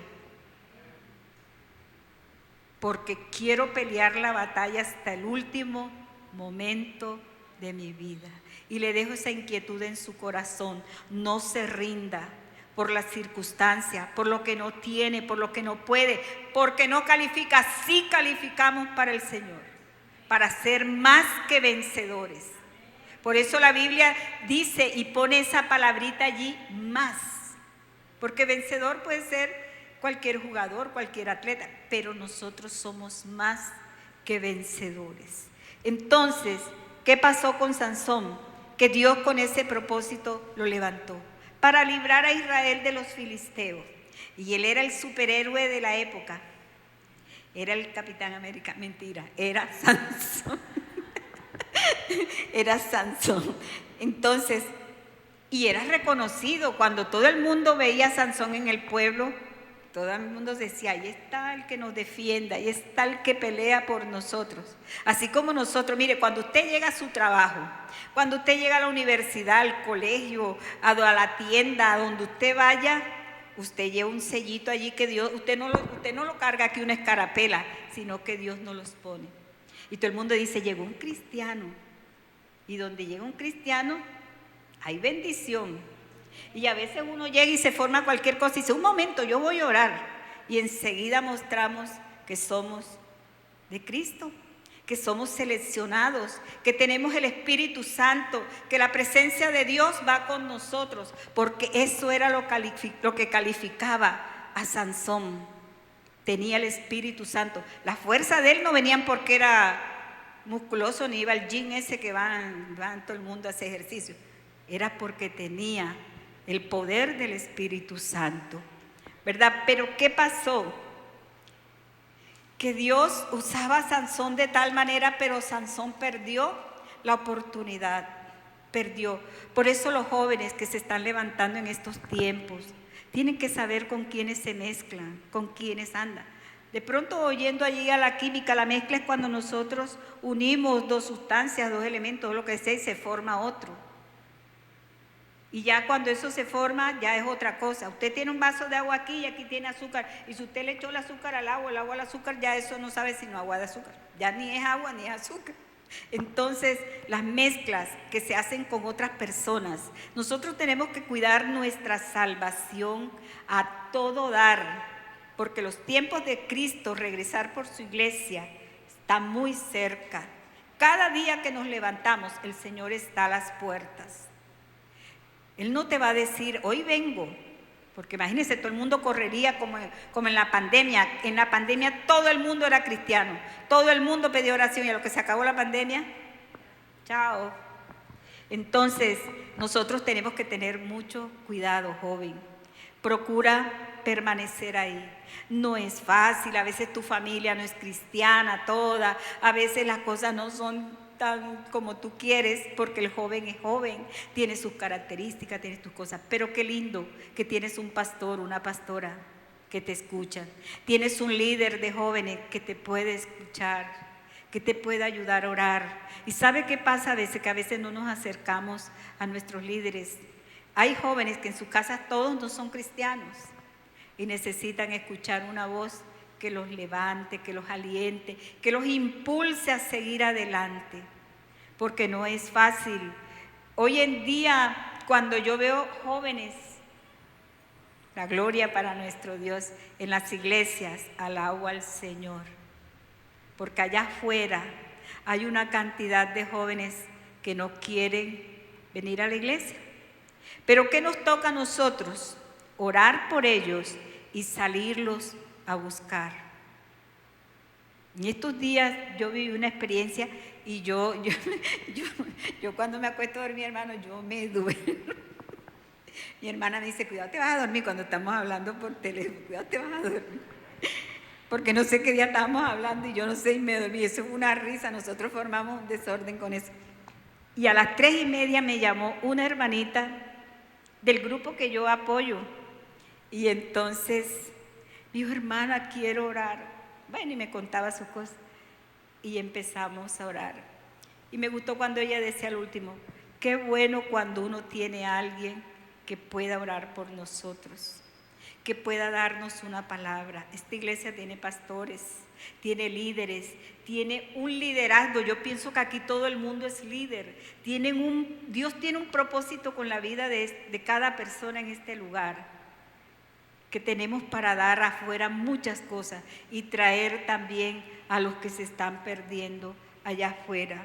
porque quiero pelear la batalla hasta el último momento de mi vida. Y le dejo esa inquietud en su corazón. No se rinda por las circunstancias, por lo que no tiene, por lo que no puede, porque no califica. Sí calificamos para el Señor, para ser más que vencedores. Por eso la Biblia dice y pone esa palabrita allí, más. Porque vencedor puede ser cualquier jugador, cualquier atleta, pero nosotros somos más que vencedores. Entonces, ¿qué pasó con Sansón? Que Dios con ese propósito lo levantó para librar a Israel de los filisteos. Y él era el superhéroe de la época. Era el Capitán América. Mentira, era Sansón. Era Sansón. Entonces, y era reconocido cuando todo el mundo veía a Sansón en el pueblo. Todo el mundo decía, ahí está el que nos defienda, ahí está el que pelea por nosotros. Así como nosotros, mire, cuando usted llega a su trabajo, cuando usted llega a la universidad, al colegio, a la tienda, a donde usted vaya, usted lleva un sellito allí que Dios, usted no lo carga aquí una escarapela, sino que Dios nos los pone. Y todo el mundo dice, llegó un cristiano. Y donde llega un cristiano, hay bendición. Y a veces uno llega y se forma cualquier cosa y dice, un momento, yo voy a orar. Y enseguida mostramos que somos de Cristo, que somos seleccionados, que tenemos el Espíritu Santo, que la presencia de Dios va con nosotros, porque eso era lo que calificaba a Sansón. Tenía el Espíritu Santo. La fuerza de él no venían porque era musculoso ni iba al gym ese que van todo el mundo a hacer ejercicio. Era porque tenía el poder del Espíritu Santo, ¿verdad? Pero ¿qué pasó? Que Dios usaba a Sansón de tal manera, pero Sansón perdió la oportunidad, perdió. Por eso los jóvenes que se están levantando en estos tiempos tienen que saber con quiénes se mezclan, con quiénes andan. De pronto, oyendo allí a la química, la mezcla es cuando nosotros unimos dos sustancias, dos elementos, lo que sea, y se forma otro. Y ya cuando eso se forma, ya es otra cosa. Usted tiene un vaso de agua aquí y aquí tiene azúcar. Y si usted le echó el azúcar al agua, el agua al azúcar, ya eso no sabe sino agua de azúcar. Ya ni es agua ni es azúcar. Entonces, las mezclas que se hacen con otras personas, nosotros tenemos que cuidar nuestra salvación a todo dar, porque los tiempos de Cristo, regresar por su iglesia, está muy cerca. Cada día que nos levantamos, el Señor está a las puertas. Él no te va a decir, hoy vengo, Porque imagínense, todo el mundo correría como en la pandemia. En la pandemia todo el mundo era cristiano. Todo el mundo pedía oración y a lo que se acabó la pandemia, chao. Entonces, nosotros tenemos que tener mucho cuidado, joven. Procura permanecer ahí. No es fácil, a veces tu familia no es cristiana toda, a veces las cosas no son tan como tú quieres, porque el joven es joven, tiene sus características, tiene tus cosas, pero qué lindo que tienes un pastor, una pastora que te escuchan, tienes un líder de jóvenes que te puede escuchar, que te puede ayudar a orar. ¿Y sabe qué pasa a veces? Que a veces no nos acercamos a nuestros líderes. Hay jóvenes que en sus casas todos no son cristianos y necesitan escuchar una voz que los levante, que los aliente, que los impulse a seguir adelante, porque no es fácil. Hoy en día, cuando yo veo jóvenes, la gloria para nuestro Dios, en las iglesias, alabo al Señor, porque allá afuera hay una cantidad de jóvenes que no quieren venir a la iglesia. Pero ¿qué nos toca a nosotros? Orar por ellos y salirlos a buscar. En estos días yo viví una experiencia y yo cuando me acuesto a dormir, hermano, yo me duermo. Mi hermana me dice, cuidado, te vas a dormir cuando estamos hablando por teléfono, cuidado, te vas a dormir. Porque no sé qué día estábamos hablando y yo no sé, y me dormí. Eso fue una risa, nosotros formamos un desorden con eso. Y a las 3:30 me llamó una hermanita del grupo que yo apoyo. Y entonces me dijo, hermana, quiero orar. Bueno, y me contaba sus cosas. Y empezamos a orar. Y me gustó cuando ella decía al último, qué bueno cuando uno tiene a alguien que pueda orar por nosotros, que pueda darnos una palabra. Esta iglesia tiene pastores, tiene líderes, tiene un liderazgo. Yo pienso que aquí todo el mundo es líder. Dios tiene un propósito con la vida de cada persona en este lugar, que tenemos para dar afuera muchas cosas y traer también a los que se están perdiendo allá afuera.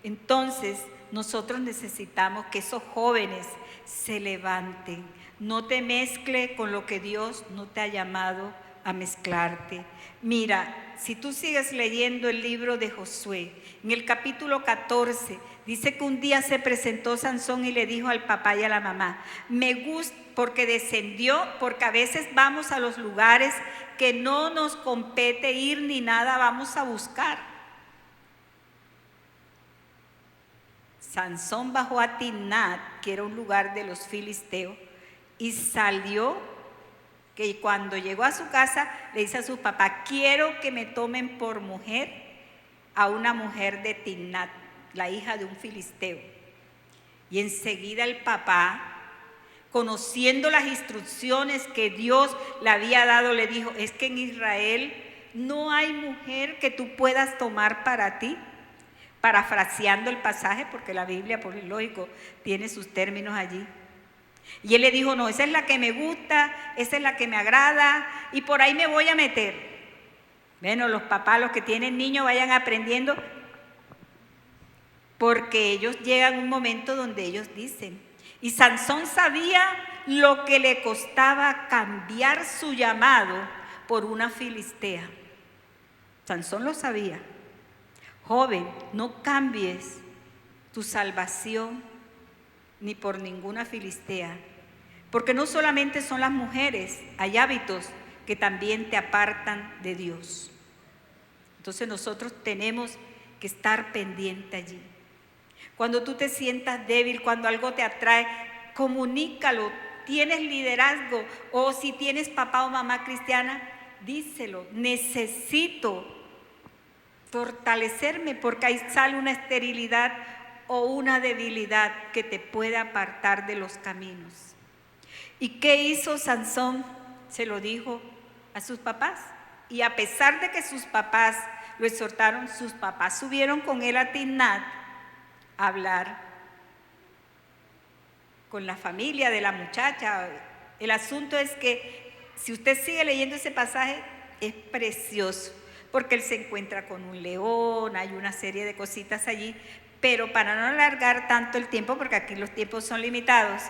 Entonces, nosotros necesitamos que esos jóvenes se levanten. No te mezcle con lo que Dios no te ha llamado a mezclarte. Mira, si tú sigues leyendo el libro de Josué, en el capítulo 14, dice que un día se presentó Sansón y le dijo al papá y a la mamá, me gusta, porque descendió, porque a veces vamos a los lugares que no nos compete ir ni nada, vamos a buscar. Sansón bajó a Timnat, que era un lugar de los filisteos, y salió, que cuando llegó a su casa le dice a su papá, quiero que me tomen por mujer a una mujer de Timnat, la hija de un filisteo. Y enseguida el papá, conociendo las instrucciones que Dios le había dado, le dijo, es que en Israel no hay mujer que tú puedas tomar para ti, parafraseando el pasaje, porque la Biblia, por lógico, tiene sus términos allí. Y él le dijo, no, esa es la que me gusta, esa es la que me agrada, y por ahí me voy a meter. Bueno, los papás, los que tienen niños, vayan aprendiendo, porque ellos llegan a un momento donde ellos dicen, y Sansón sabía lo que le costaba cambiar su llamado por una filistea. Sansón lo sabía. Joven, no cambies tu salvación ni por ninguna filistea, porque no solamente son las mujeres, hay hábitos que también te apartan de Dios. Entonces nosotros tenemos que estar pendiente allí. Cuando tú te sientas débil, cuando algo te atrae, comunícalo. Tienes liderazgo o si tienes papá o mamá cristiana, díselo. Necesito fortalecerme porque ahí sale una esterilidad o una debilidad que te puede apartar de los caminos. ¿Y qué hizo Sansón? Se lo dijo a sus papás. Y a pesar de que sus papás lo exhortaron, sus papás subieron con él a Timnat a hablar con la familia de la muchacha. El asunto es que si usted sigue leyendo ese pasaje, es precioso, porque él se encuentra con un león, hay una serie de cositas allí, pero para no alargar tanto el tiempo, porque aquí los tiempos son limitados,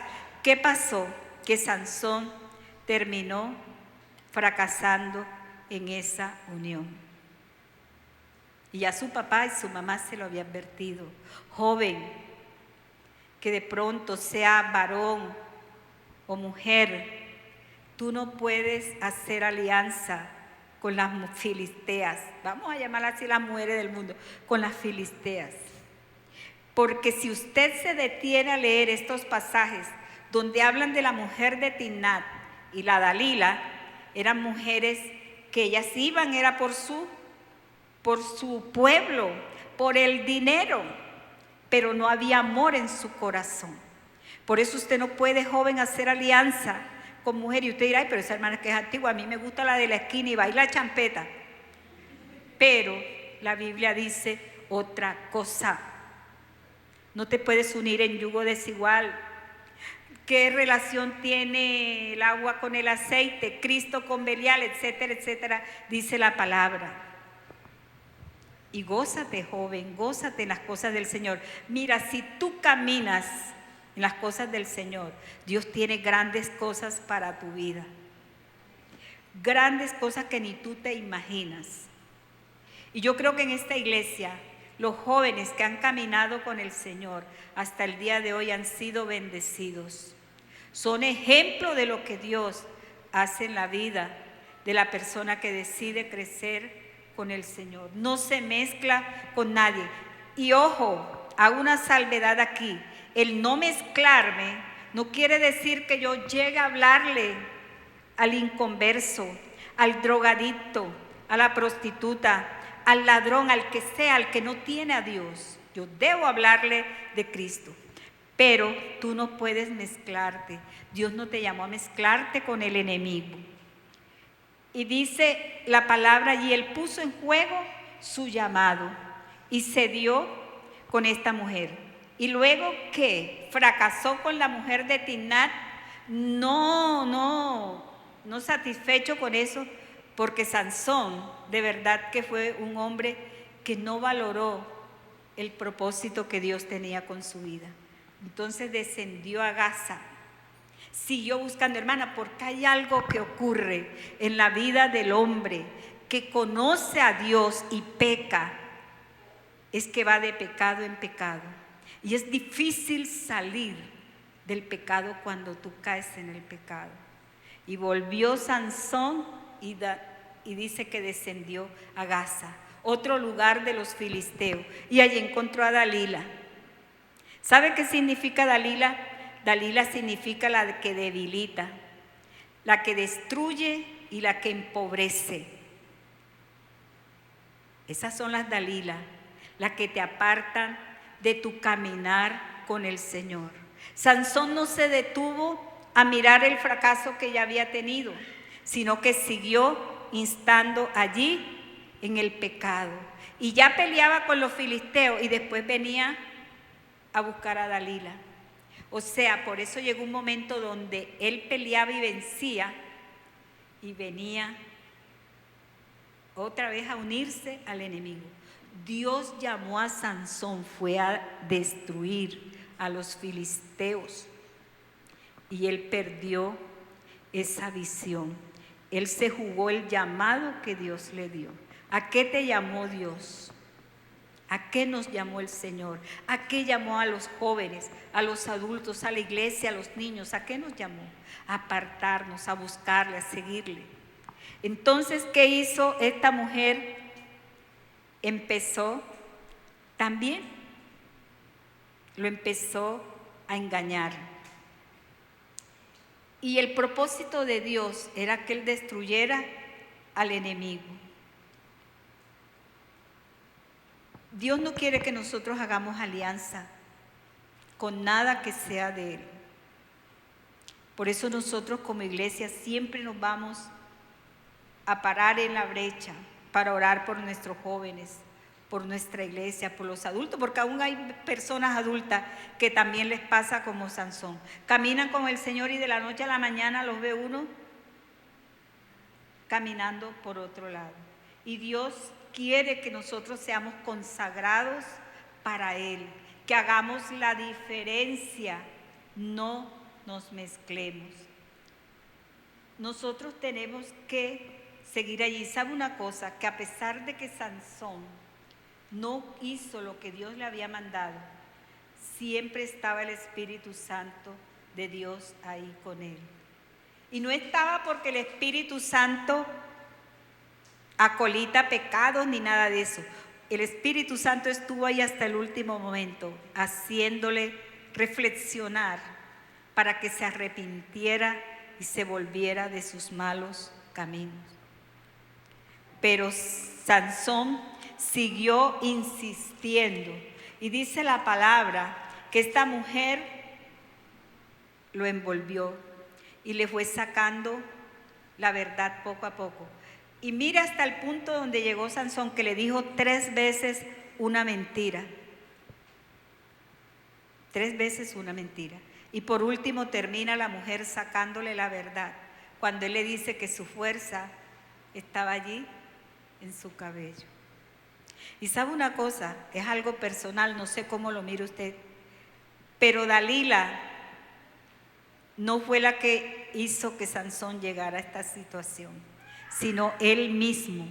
¿qué pasó? Que Sansón terminó fracasando en esa unión. Y ya su papá y su mamá se lo habían advertido. Joven, que de pronto sea varón o mujer, tú no puedes hacer alianza con las filisteas. Vamos a llamarlas así las mujeres del mundo, con las filisteas. Porque si usted se detiene a leer estos pasajes donde hablan de la mujer de Timnat y la Dalila, eran mujeres que ellas iban, era por su pueblo, por el dinero, pero no había amor en su corazón. Por eso usted no puede, joven, hacer alianza con mujer. Y usted dirá, ay, pero esa hermana que es antigua, a mí me gusta la de la esquina y baila champeta. Pero la Biblia dice otra cosa. No te puedes unir en yugo desigual. ¿Qué relación tiene el agua con el aceite? Cristo con Belial, etcétera, etcétera, dice la palabra. Y gózate, joven, gózate en las cosas del Señor. Mira, si tú caminas en las cosas del Señor, Dios tiene grandes cosas para tu vida. Grandes cosas que ni tú te imaginas. Y yo creo que en esta iglesia, los jóvenes que han caminado con el Señor hasta el día de hoy han sido bendecidos. Son ejemplo de lo que Dios hace en la vida de la persona que decide crecer con el Señor. No se mezcla con nadie. Y ojo, hago una salvedad aquí. El no mezclarme no quiere decir que yo llegue a hablarle al inconverso, al drogadicto, a la prostituta, al ladrón, al que sea, al que no tiene a Dios. Yo debo hablarle de Cristo. Pero tú no puedes mezclarte. Dios no te llamó a mezclarte con el enemigo. Y dice la palabra, y él puso en juego su llamado y se dio con esta mujer. Y luego que fracasó con la mujer de Timnat, no satisfecho con eso, porque Sansón de verdad que fue un hombre que no valoró el propósito que Dios tenía con su vida. Entonces descendió a Gaza, siguió buscando, hermana, porque hay algo que ocurre en la vida del hombre que conoce a Dios y peca, es que va de pecado en pecado. Y es difícil salir del pecado cuando tú caes en el pecado. Y volvió Sansón y dice que descendió a Gaza, otro lugar de los filisteos, y allí encontró a Dalila. ¿Sabe qué significa Dalila? Dalila significa la que debilita, la que destruye y la que empobrece. Esas son las Dalila, las que te apartan de tu caminar con el Señor. Sansón no se detuvo a mirar el fracaso que ya había tenido, sino que siguió instando allí en el pecado. Y ya peleaba con los filisteos y después venía a buscar a Dalila. O sea, por eso llegó un momento donde él peleaba y vencía y venía otra vez a unirse al enemigo. Dios llamó a Sansón, fue a destruir a los filisteos y él perdió esa visión. Él se jugó el llamado que Dios le dio. ¿A qué te llamó Dios? ¿A qué nos llamó el Señor? ¿A qué llamó a los jóvenes, a los adultos, a la iglesia, a los niños? ¿A qué nos llamó? A apartarnos, a buscarle, a seguirle. Entonces, ¿qué hizo esta mujer? Empezó también, lo empezó a engañar. Y el propósito de Dios era que Él destruyera al enemigo. Dios no quiere que nosotros hagamos alianza con nada que sea de Él. Por eso nosotros como iglesia siempre nos vamos a parar en la brecha para orar por nuestros jóvenes, por nuestra iglesia, por los adultos, porque aún hay personas adultas que también les pasa como Sansón. Caminan con el Señor y de la noche a la mañana los ve uno caminando por otro lado. Y Dios quiere que nosotros seamos consagrados para Él, que hagamos la diferencia, no nos mezclemos. nosotros tenemos que seguir allí. ¿Sabe una cosa? Que a pesar de que Sansón no hizo lo que Dios le había mandado, siempre estaba el Espíritu Santo de Dios ahí con él. Y no estaba porque el Espíritu Santo acolita pecados ni nada de eso. El Espíritu Santo estuvo ahí hasta el último momento, haciéndole reflexionar para que se arrepintiera y se volviera de sus malos caminos. Pero Sansón siguió insistiendo, y dice la palabra que esta mujer lo envolvió y le fue sacando la verdad poco a poco. Y mira hasta el punto donde llegó Sansón, que le dijo 3 veces una mentira. 3 veces una mentira. Y por último termina la mujer sacándole la verdad, cuando él le dice que su fuerza estaba allí en su cabello. Y sabe una cosa, es algo personal, no sé cómo lo mire usted, pero Dalila no fue la que hizo que Sansón llegara a esta situación, sino él mismo,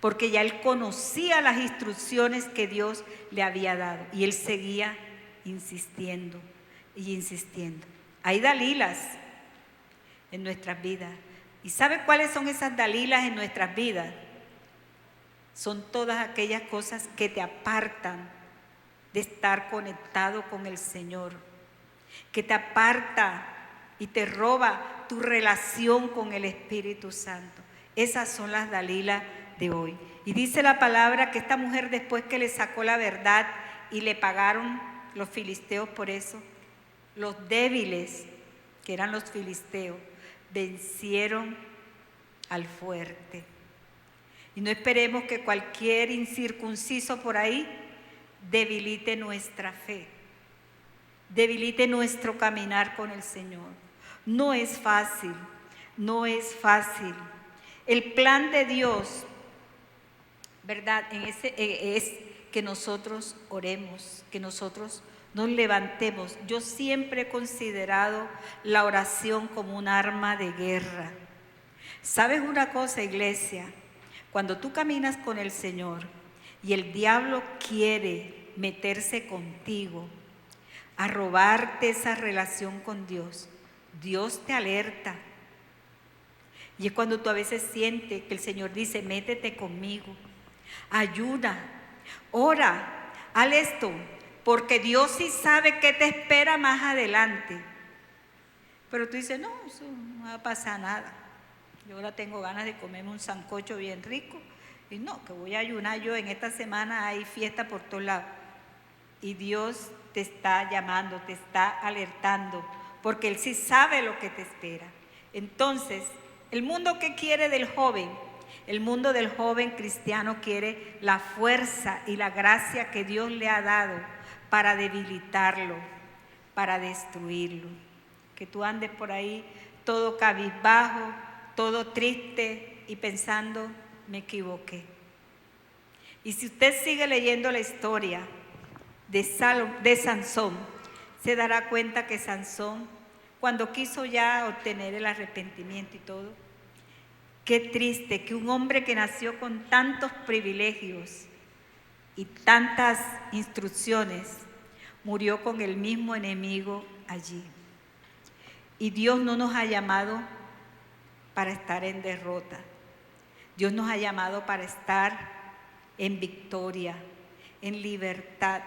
porque ya él conocía las instrucciones que Dios le había dado y él seguía insistiendo y insistiendo. Hay Dalilas en nuestras vidas. ¿Y sabe cuáles son esas Dalilas en nuestras vidas? Son todas aquellas cosas que te apartan de estar conectado con el Señor, que te aparta y te roba tu relación con el Espíritu Santo. Esas son las Dalilas de hoy. Y dice la palabra que esta mujer, después que le sacó la verdad y le pagaron los filisteos por eso, los débiles, que eran los filisteos, vencieron al fuerte. Y no esperemos que cualquier incircunciso por ahí debilite nuestra fe, debilite nuestro caminar con el Señor. No es fácil, no es fácil. El plan de Dios, ¿verdad? Es que nosotros oremos, que nosotros nos levantemos. Yo siempre he considerado la oración como un arma de guerra. ¿Sabes una cosa, iglesia? Cuando tú caminas con el Señor y el diablo quiere meterse contigo a robarte esa relación con Dios, Dios te alerta. Y es cuando tú a veces sientes que el Señor dice, métete conmigo, ayuda, ora, haz esto, porque Dios sí sabe qué te espera más adelante. Pero tú dices, no, eso no va a pasar nada. Yo ahora tengo ganas de comerme un sancocho bien rico. Y no, que voy a ayunar yo, en esta semana hay fiesta por todos lados. Y Dios te está llamando, te está alertando, porque Él sí sabe lo que te espera. Entonces, el mundo que quiere del joven, el mundo del joven cristiano quiere la fuerza y la gracia que Dios le ha dado para debilitarlo, para destruirlo. Que tú andes por ahí todo cabizbajo, todo triste y pensando, me equivoqué. Y si usted sigue leyendo la historia de Sansón, se dará cuenta que Sansón, cuando quiso ya obtener el arrepentimiento y todo, qué triste que un hombre que nació con tantos privilegios y tantas instrucciones, murió con el mismo enemigo allí. Y Dios no nos ha llamado para estar en derrota. Dios nos ha llamado para estar en victoria, en libertad.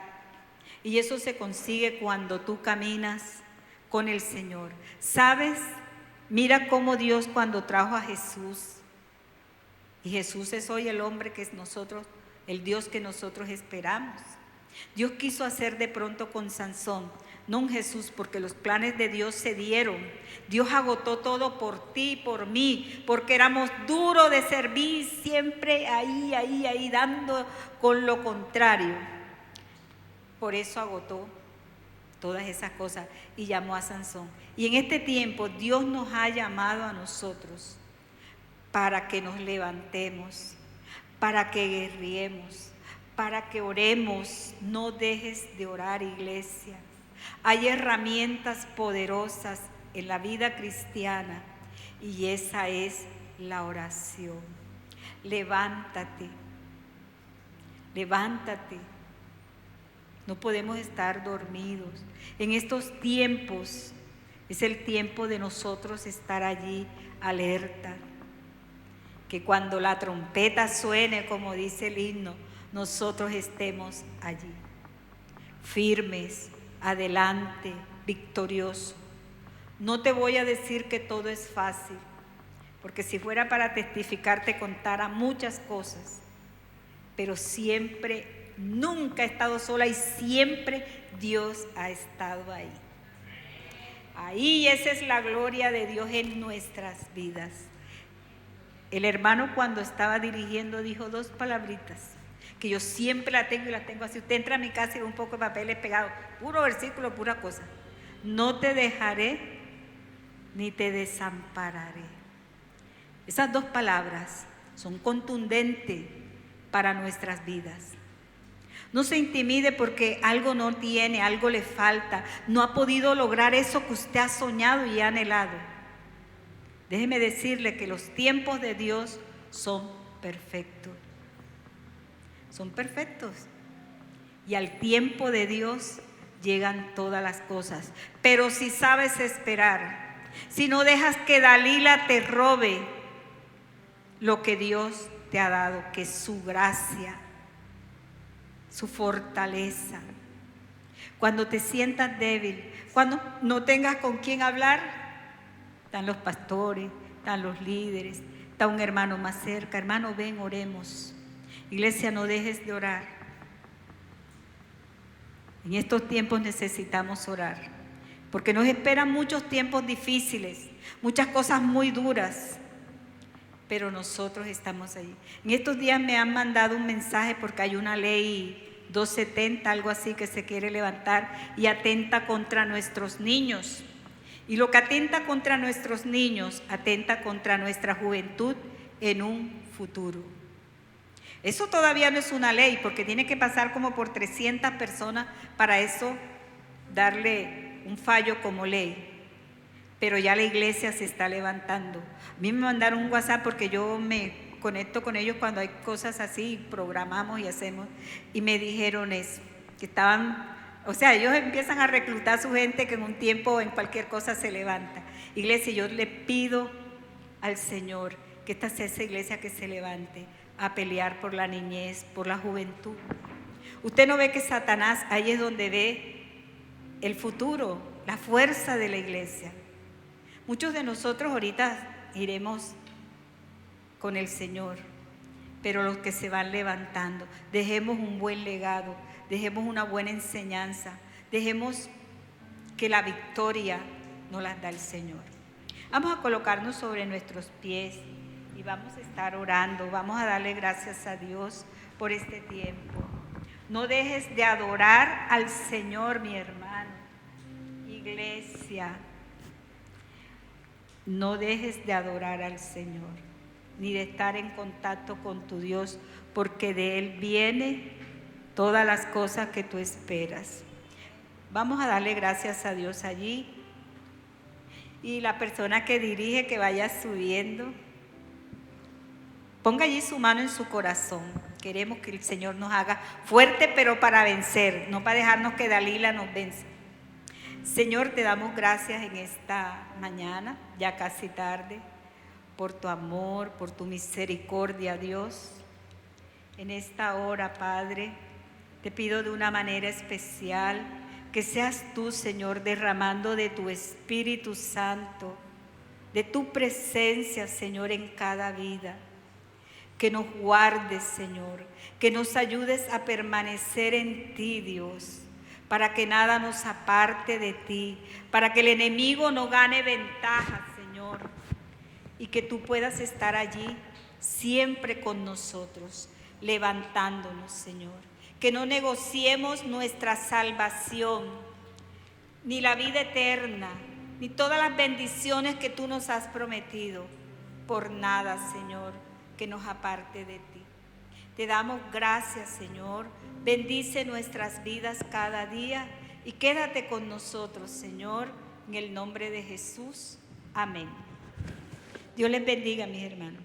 Y eso se consigue cuando tú caminas con el Señor. ¿Sabes? Mira cómo Dios, cuando trajo a Jesús, y Jesús es hoy el hombre que es nosotros, el Dios que nosotros esperamos. Dios quiso hacer de pronto con Sansón, no un Jesús, porque los planes de Dios se dieron. Dios agotó todo por ti y por mí, porque éramos duros de servir, siempre ahí, dando con lo contrario. Por eso agotó todas esas cosas y llamó a Sansón. Y en este tiempo Dios nos ha llamado a nosotros para que nos levantemos, para que guerriemos, para que oremos. No dejes de orar, iglesia. Hay herramientas poderosas en la vida cristiana Y esa es la oración. Levántate, levántate. No podemos estar dormidos. En estos tiempos es el tiempo de nosotros estar allí alerta. Que cuando la trompeta suene, como dice el himno, nosotros estemos allí, firmes, adelante, victoriosos. No te voy a decir que todo es fácil, porque si fuera para testificar te contara muchas cosas, pero siempre, nunca he estado sola y siempre Dios ha estado ahí. Ahí esa es la gloria de Dios en nuestras vidas. El hermano cuando estaba dirigiendo dijo 2 palabritas que yo siempre la tengo y las tengo así. Usted entra a mi casa y ve un poco de papeles pegados, puro versículo, pura cosa. No te dejaré ni te desampararé. Esas 2 palabras son contundentes para nuestras vidas. No se intimide porque algo no tiene, algo le falta, no ha podido lograr eso que usted ha soñado y ha anhelado. Déjeme decirle que los tiempos de Dios son perfectos. Son perfectos. Y al tiempo de Dios llegan todas las cosas. Pero si sabes esperar, si no dejas que Dalila te robe lo que Dios te ha dado, que es su gracia, su fortaleza. Cuando te sientas débil, cuando no tengas con quién hablar, están los pastores, están los líderes, está un hermano más cerca. Hermano, ven, oremos. Iglesia, no dejes de orar. En estos tiempos necesitamos orar, porque nos esperan muchos tiempos difíciles, muchas cosas muy duras, pero nosotros estamos allí. En estos días me han mandado un mensaje porque hay una ley 270, algo así, que se quiere levantar y atenta contra nuestros niños. Y lo que atenta contra nuestros niños, atenta contra nuestra juventud en un futuro. Eso todavía no es una ley, porque tiene que pasar como por 300 personas para eso darle un fallo como ley. Pero ya la iglesia se está levantando. A mí me mandaron un WhatsApp porque yo me conecto con ellos cuando hay cosas así, programamos y hacemos, y me dijeron eso, que estaban... O sea, ellos empiezan a reclutar a su gente que en un tiempo, en cualquier cosa se levanta. Iglesia, yo le pido al Señor que esta sea esa iglesia que se levante a pelear por la niñez, por la juventud. Usted no ve que Satanás ahí es donde ve el futuro, la fuerza de la iglesia. Muchos de nosotros ahorita iremos con el Señor, pero los que se van levantando, dejemos un buen legado. Dejemos una buena enseñanza, dejemos que la victoria nos la da el Señor. Vamos a colocarnos sobre nuestros pies y vamos a estar orando, vamos a darle gracias a Dios por este tiempo. No dejes de adorar al Señor, mi hermano. Iglesia, no dejes de adorar al Señor, ni de estar en contacto con tu Dios, porque de Él viene todas las cosas que tú esperas. Vamos a darle gracias a Dios allí. Y la persona que dirige, que vaya subiendo, ponga allí su mano en su corazón. Queremos que el Señor nos haga fuerte, pero para vencer, no para dejarnos que Dalila nos venza. Señor, te damos gracias en esta mañana, ya casi tarde, por tu amor, por tu misericordia, Dios. En esta hora, Padre, te pido de una manera especial que seas tú, Señor, derramando de tu Espíritu Santo, de tu presencia, Señor, en cada vida. Que nos guardes, Señor, que nos ayudes a permanecer en ti, Dios, para que nada nos aparte de ti, para que el enemigo no gane ventaja, Señor, y que tú puedas estar allí siempre con nosotros, levantándonos, Señor. Que no negociemos nuestra salvación, ni la vida eterna, ni todas las bendiciones que tú nos has prometido, por nada, Señor, que nos aparte de ti. Te damos gracias, Señor. Bendice nuestras vidas cada día y quédate con nosotros, Señor, en el nombre de Jesús. Amén. Dios les bendiga, mis hermanos.